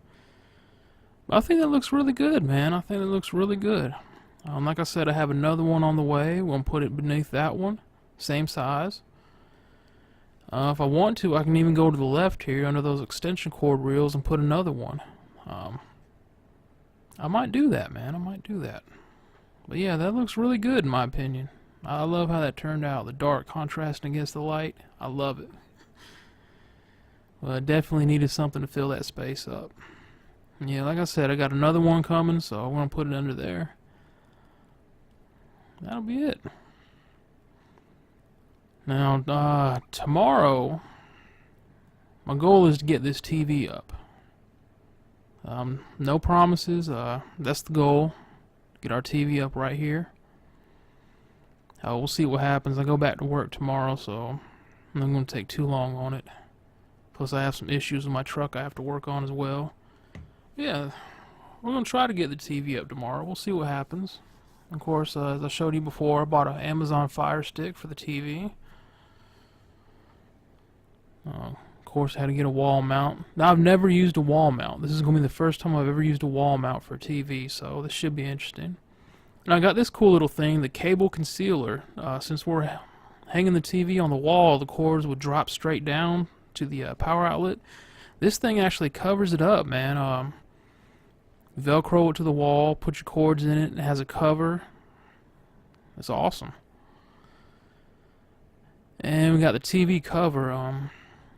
But I think that looks really good, man. I think it looks really good. Like I said, I have another one on the way. We're going to put it beneath that one. Same size. If I want to, I can even go to the left here under those extension cord reels and put another one. I might do that, man. I might do that. But yeah, that looks really good in my opinion. I love how that turned out. The dark contrasting against the light. I love it. Well, I definitely needed something to fill that space up. Yeah, like I said, I got another one coming, so I'm going to put it under there. That'll be it. Now, tomorrow, my goal is to get this TV up. No promises. That's the goal. Get our TV up right here. We'll see what happens. I go back to work tomorrow, so I'm not going to take too long on it. Plus, I have some issues with my truck I have to work on as well. Yeah, we're going to try to get the TV up tomorrow. We'll see what happens. Of course, as I showed you before, I bought an Amazon Fire Stick for the TV. Of course, I had to get a wall mount. Now, I've never used a wall mount. This is going to be the first time I've ever used a wall mount for a TV, so this should be interesting. And I got this cool little thing, the cable concealer. Since we're hanging the TV on the wall, the cords would drop straight down to the power outlet. This thing actually covers it up, man. Velcro it to the wall, put your cords in it, and it has a cover. It's awesome. And we got the TV cover.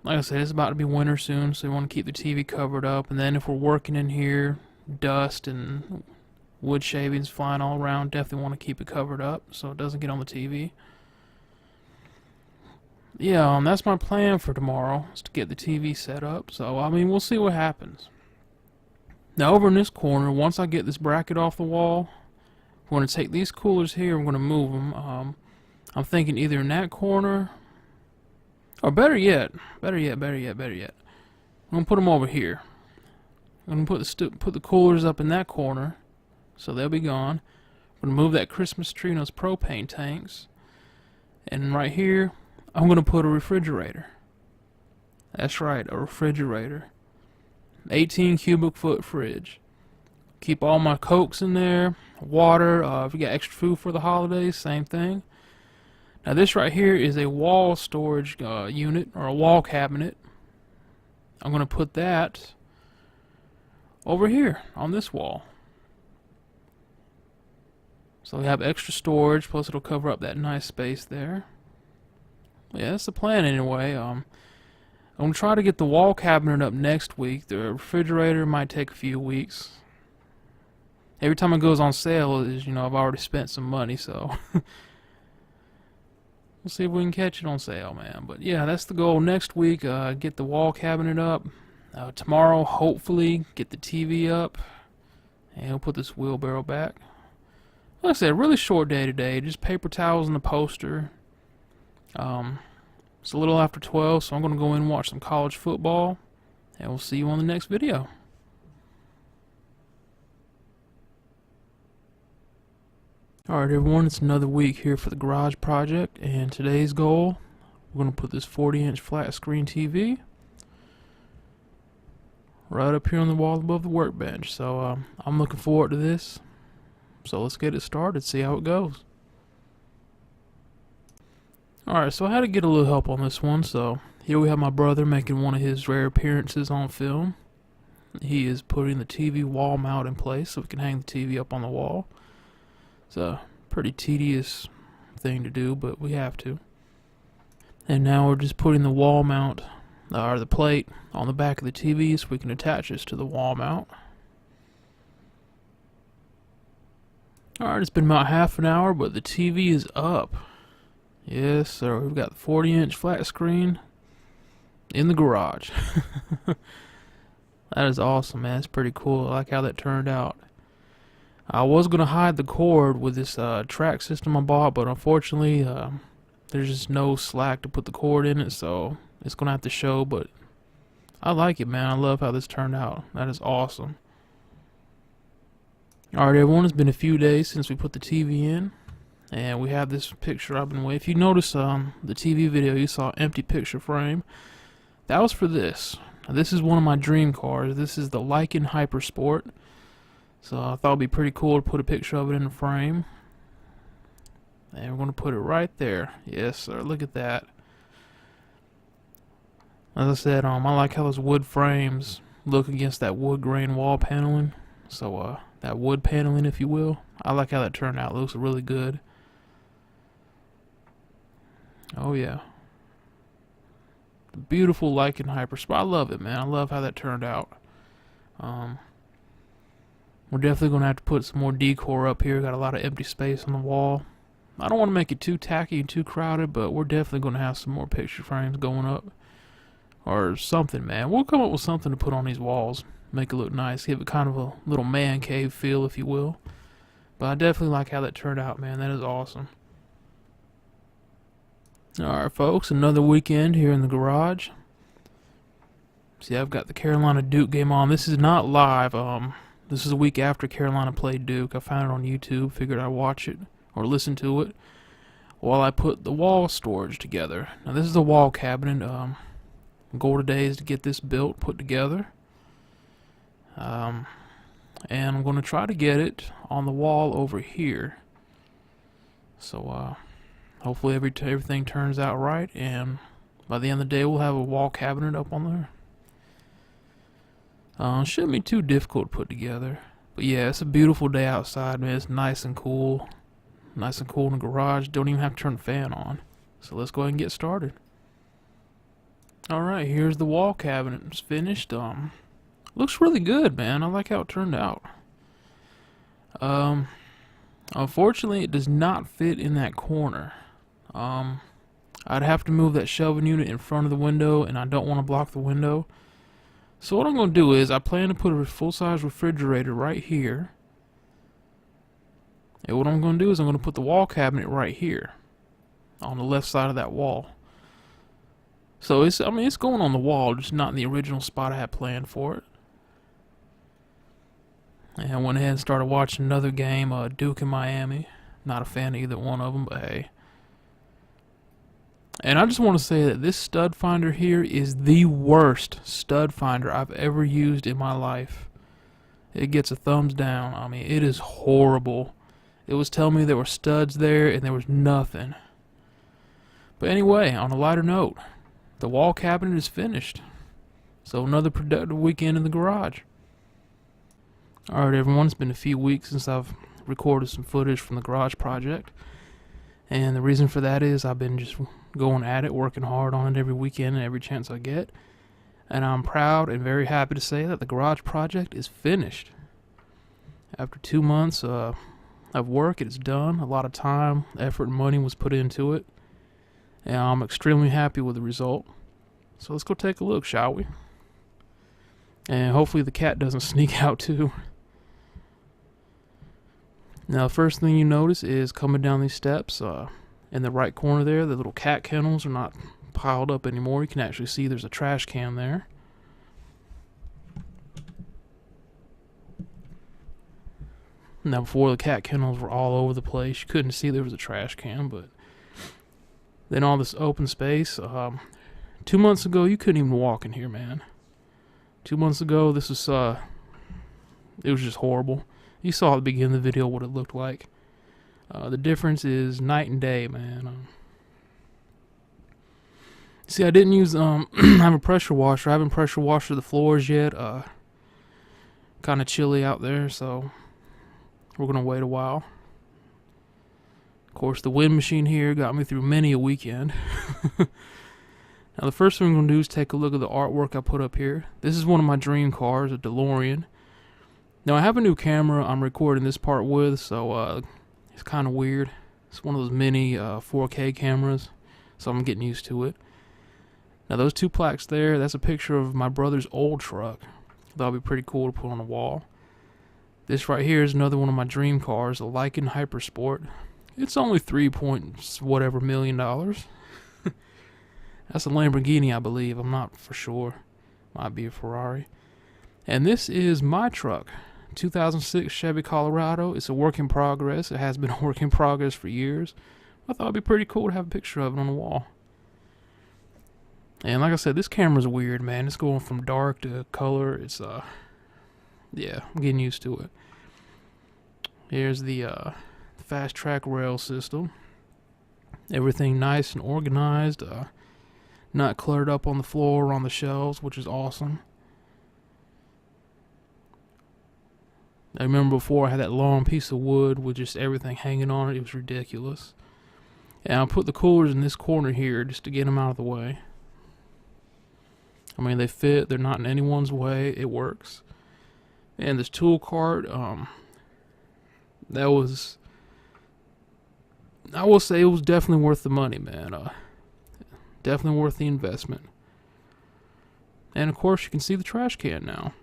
Like I said, it's about to be winter soon, so we want to keep the TV covered up. And then if we're working in here, dust and wood shavings flying all around, definitely want to keep it covered up so it doesn't get on the TV. Yeah, that's my plan for tomorrow, is to get the TV set up. So, I mean, we'll see what happens. Now, over in this corner, once I get this bracket off the wall, we're going to take these coolers here, we're going to move them. I'm thinking either in that corner, or better yet. I'm going to put them over here. I'm going to put the coolers up in that corner, so they'll be gone. I'm going to move that Christmas tree and those propane tanks. And right here, I'm going to put a refrigerator. That's right, a refrigerator. 18 cubic foot fridge. Keep all my Cokes in there, water. If you got extra food for the holidays, same thing. Now this right here is a wall storage unit, or a wall cabinet. I'm going to put that over here on this wall. So we have extra storage, plus it'll cover up that nice space there. Yeah, that's the plan anyway. I'm going to try to get the wall cabinet up next week. The refrigerator might take a few weeks. Every time it goes on sale, I've already spent some money, so we'll see if we can catch it on sale, man. But yeah, that's the goal. Next week, get the wall cabinet up. Tomorrow, hopefully, get the TV up. And we'll put this wheelbarrow back. Like I said, really short day today. Just paper towels and the poster. It's a little after 12, so I'm going to go in and watch some college football. And we'll see you on the next video. Alright everyone, it's another week here for the garage project, and today's goal, we're going to put this 40-inch flat screen TV right up here on the wall above the workbench. So I'm looking forward to this. So let's get it started, see how it goes. Alright, so I had to get a little help on this one. So here we have my brother making one of his rare appearances on film. He is putting the TV wall mount in place so we can hang the TV up on the wall. It's a pretty tedious thing to do, but we have to. And now we're just putting the wall mount, or the plate, on the back of the TV so we can attach this to the wall mount. Alright, it's been about half an hour, but the TV is up. Yes, sir, we've got the 40-inch flat screen in the garage. That is awesome, man. It's pretty cool. I like how that turned out. I was going to hide the cord with this track system I bought, but unfortunately there's just no slack to put the cord in it, so it's going to have to show, but I like it, man. I love how this turned out. That is awesome. Alright everyone, it's been a few days since we put the TV in, and we have this picture I've been waiting. If you notice the TV video, you saw an empty picture frame. That was for this. Now, this is one of my dream cars. This is the Lycan Hypersport. So I thought it'd be pretty cool to put a picture of it in the frame. And we're going to put it right there. Yes, sir. Look at that. As I said, I like how those wood frames look against that wood grain wall paneling. So that wood paneling, if you will. I like how that turned out. It looks really good. Oh yeah. The beautiful Lycan Hypersport. I love it, man. I love how that turned out. We're definitely going to have to put some more decor up here. Got a lot of empty space on the wall. I don't want to make it too tacky and too crowded, but we're definitely going to have some more picture frames going up. Or something, man. We'll come up with something to put on these walls. Make it look nice. Give it kind of a little man cave feel, if you will. But I definitely like how that turned out, man. That is awesome. Alright, folks. Another weekend here in the garage. See, I've got the Carolina Duke game on. This is not live. This is a week after Carolina played Duke. I found it on YouTube, figured I'd watch it, or listen to it, while I put the wall storage together. Now this is a wall cabinet. Goal today is to get this built, put together. And I'm going to try to get it on the wall over here. So hopefully everything turns out right, and by the end of the day we'll have a wall cabinet up on there. Shouldn't be too difficult to put together. But yeah, it's a beautiful day outside, man. It's nice and cool. Nice and cool in the garage. Don't even have to turn the fan on. So let's go ahead and get started. Alright, here's the wall cabinet. It's finished. Looks really good, man. I like how it turned out. Unfortunately, it does not fit in that corner. I'd have to move that shelving unit in front of the window, and I don't want to block the window. So what I'm going to do is, I plan to put a full-size refrigerator right here. And what I'm going to do is, I'm going to put the wall cabinet right here, on the left side of that wall. So it's going on the wall, just not in the original spot I had planned for it. And I went ahead and started watching another game, Duke and Miami. Not a fan of either one of them, but hey. And I just want to say that this stud finder here is the worst stud finder I've ever used in my life. It gets a thumbs down. I mean, it is horrible. It was telling me there were studs there and there was nothing. But anyway, on a lighter note, the wall cabinet is finished. So another productive weekend in the garage. Alright everyone, it's been a few weeks since I've recorded some footage from the garage project. And the reason for that is I've been just going at it, working hard on it every weekend and every chance I get. And I'm proud and very happy to say that the garage project is finished. After 2 months of work, it's done. A lot of time, effort, and money was put into it. And I'm extremely happy with the result. So let's go take a look, shall we? And hopefully the cat doesn't sneak out too. Now, the first thing you notice is coming down these steps, in the right corner there, the little cat kennels are not piled up anymore. You can actually see there's a trash can there. Now, before, the cat kennels were all over the place. You couldn't see there was a trash can, but then all this open space. 2 months ago, you couldn't even walk in here, man. 2 months ago, this was, it was just horrible. You saw at the beginning of the video what it looked like. The difference is night and day, man. See, I didn't use, I have a pressure washer. I haven't pressure washed the floors yet. Kind of chilly out there, so we're going to wait a while. Of course, the wind machine here got me through many a weekend. Now, the first thing I'm going to do is take a look at the artwork I put up here. This is one of my dream cars, a DeLorean. Now, I have a new camera I'm recording this part with, so it's kind of weird. It's one of those mini 4K cameras, so I'm getting used to it. Now, those two plaques there, that's a picture of my brother's old truck. That'll be pretty cool to put on the wall. This right here is another one of my dream cars, a Lykan Hypersport. It's only $3 million. That's a Lamborghini, I believe. I'm not for sure. Might be a Ferrari. And this is my truck, 2006 Chevy Colorado. It's a work in progress. It has been a work in progress for years. I thought it'd be pretty cool to have a picture of it on the wall. And like I said, this camera's weird, man. It's going from dark to color. It's, yeah, I'm getting used to it. Here's the fast track rail system. Everything nice and organized. Not cluttered up on the floor or on the shelves, which is awesome. I remember before I had that long piece of wood with just everything hanging on it. It was ridiculous. And I'll put the coolers in this corner here just to get them out of the way. I mean, they fit. They're not in anyone's way. It works. And this tool cart, that was, I will say it was definitely worth the money, man. Definitely worth the investment. And of course, you can see the trash can now.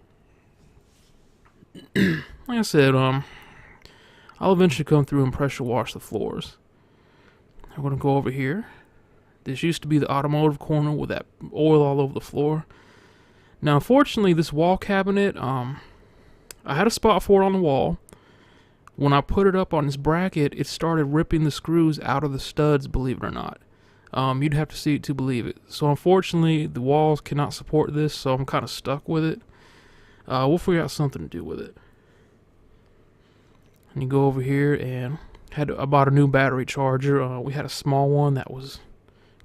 Like I said, I'll eventually come through and pressure wash the floors. I'm going to go over here. This used to be the automotive corner with that oil all over the floor. Now, unfortunately, this wall cabinet, I had a spot for it on the wall. When I put it up on this bracket, it started ripping the screws out of the studs, believe it or not. You'd have to see it to believe it. So, unfortunately, the walls cannot support this, so I'm kind of stuck with it. We'll figure out something to do with it. And you go over here, and I bought a new battery charger. We had a small one that was,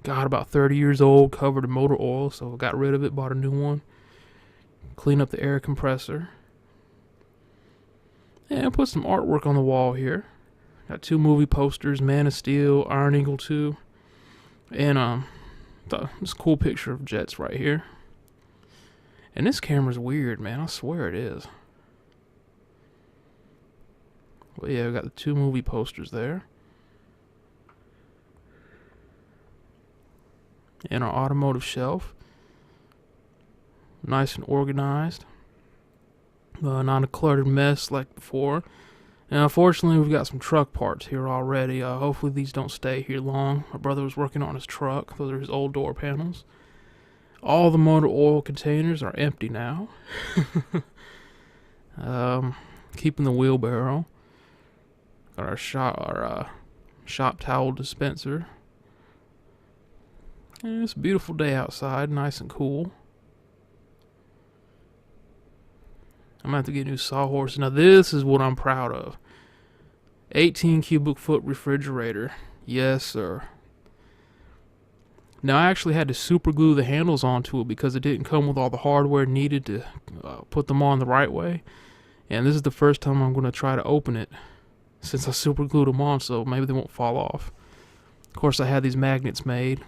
God, about 30 years old, covered in motor oil, so I got rid of it, bought a new one. Clean up the air compressor. And put some artwork on the wall here. Got 2 movie posters, Man of Steel, Iron Eagle 2. And this cool picture of jets right here. And this camera's weird, man. I swear it is. But yeah, we got the 2 movie posters there. And our automotive shelf. Nice and organized. Not a cluttered mess like before. And unfortunately, we've got some truck parts here already. Hopefully these don't stay here long. My brother was working on his truck. Those are his old door panels. All the motor oil containers are empty now. Keeping the wheelbarrow. Got our shop towel dispenser. And it's a beautiful day outside, nice and cool. I'm going to have to get a new sawhorse. Now this is what I'm proud of. 18 cubic foot refrigerator. Yes, sir. Now I actually had to super glue the handles onto it because it didn't come with all the hardware needed to put them on the right way. And this is the first time I'm going to try to open it since I super glued them on, so maybe they won't fall off. Of course, I had these magnets made.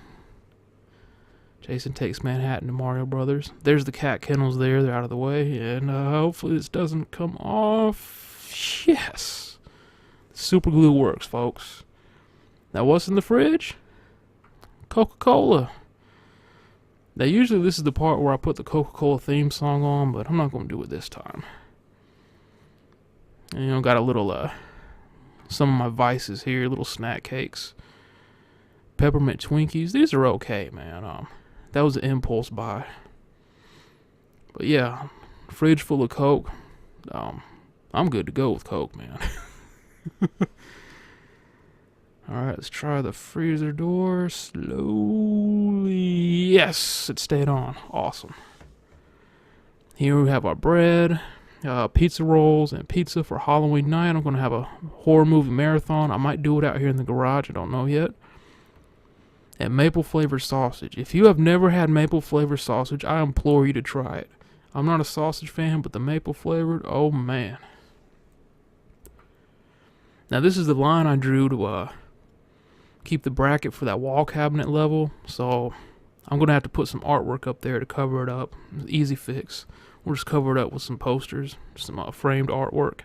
Jason Takes Manhattan to Mario Brothers. There's the cat kennels there. They're out of the way. And hopefully this doesn't come off. Yes. Super glue works, folks. Now what's in the fridge? Coca-Cola. Now usually this is the part where I put the Coca-Cola theme song on, but I'm not going to do it this time. And, you know, got a little, some of my vices here, little snack cakes. Peppermint Twinkies. These are okay, man. That was an impulse buy. But yeah, fridge full of Coke. I'm good to go with Coke, man. Alright, let's try the freezer door slowly. Yes, it stayed on. Awesome. Here we have our bread, pizza rolls, and pizza for Halloween night. I'm going to have a horror movie marathon. I might do it out here in the garage. I don't know yet. And maple flavored sausage. If you have never had maple flavored sausage, I implore you to try it. I'm not a sausage fan, but the maple flavored, oh man. Now this is the line I drew to keep the bracket for that wall cabinet level. So I'm going to have to put some artwork up there to cover it up. Easy fix. We'll just cover it up with some posters, some framed artwork.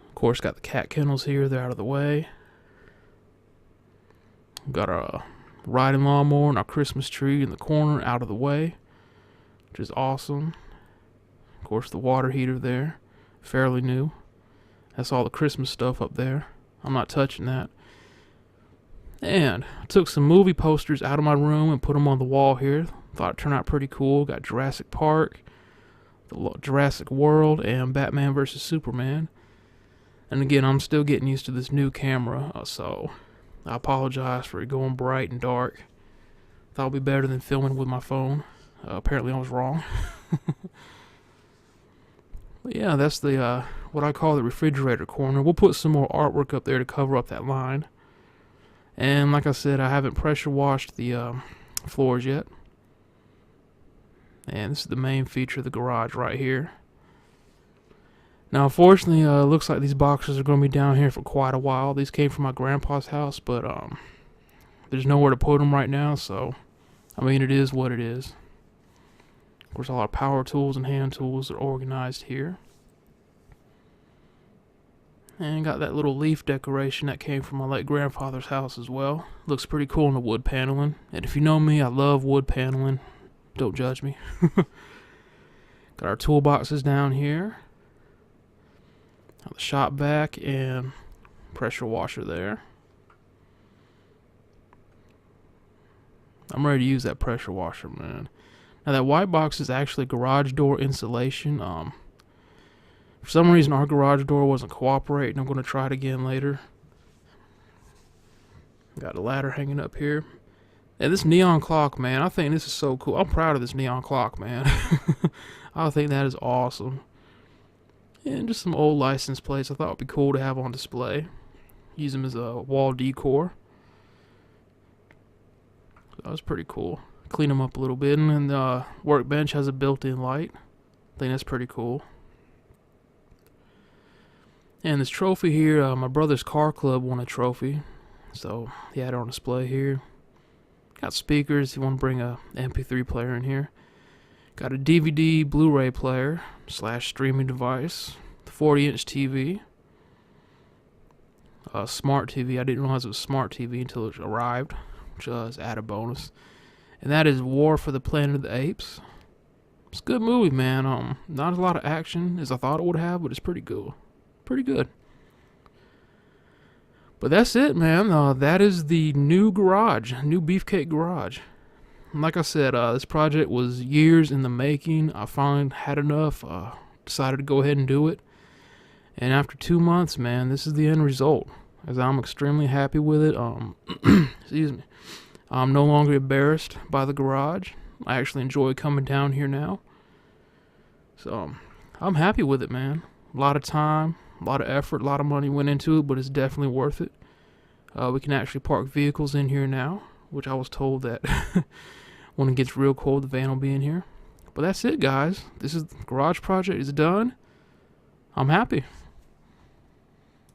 Of course, got the cat kennels here. They're out of the way. Got our riding lawnmower and our Christmas tree in the corner out of the way, which is awesome. Of course, the water heater there, fairly new. That's all the Christmas stuff up there. I'm not touching that. And I took some movie posters out of my room and put them on the wall here. Thought it turned out pretty cool. Got Jurassic Park, the Jurassic World, and Batman vs. Superman. And again, I'm still getting used to this new camera, so I apologize for it going bright and dark. Thought it'd be better than filming with my phone. Apparently I was wrong. But yeah, that's the what I call the refrigerator corner. We'll put some more artwork up there to cover up that line. And like I said, I haven't pressure washed the floors yet. And this is the main feature of the garage right here. Now, unfortunately, it looks like these boxes are going to be down here for quite a while. These came from my grandpa's house, but there's nowhere to put them right now, so, I mean, it is what it is. Of course, all our power tools and hand tools are organized here. And got that little leaf decoration that came from my late grandfather's house as well. Looks pretty cool in the wood paneling. And if you know me, I love wood paneling. Don't judge me. Got our toolboxes down here. Got the shop vac and pressure washer there. I'm ready to use that pressure washer, man. Now that white box is actually garage door insulation. For some reason our garage door wasn't cooperating. I'm going to try it again later. Got a ladder hanging up here. And this neon clock, man, I think this is so cool. I'm proud of this neon clock, man. I think that is awesome. And just some old license plates I thought would be cool to have on display. Use them as a wall decor. So that was pretty cool. Clean them up a little bit. And then the workbench has a built-in light. I think that's pretty cool. And this trophy here, my brother's car club won a trophy. So he had it on display here. Got speakers if you want to bring a MP3 player in here. Got a DVD Blu-ray player / streaming device. The 40-inch TV. Smart TV. I didn't realize it was smart TV until it arrived, which is added bonus. And that is War for the Planet of the Apes. It's a good movie, man. Not a lot of action as I thought it would have, but it's pretty cool. Pretty good. But that's it, man. That is the new garage, new Beefcake garage. And like I said, this project was years in the making. I finally had enough. Decided to go ahead and do it. And after 2 months, man, this is the end result. As I'm extremely happy with it. Excuse me. I'm no longer embarrassed by the garage. I actually enjoy coming down here now. So, I'm happy with it, man. A lot of time, a lot of effort, a lot of money went into it, but it's definitely worth it. We can actually park vehicles in here now, which I was told that when it gets real cold, the van will be in here. But that's it, guys. This is the garage project is done. I'm happy.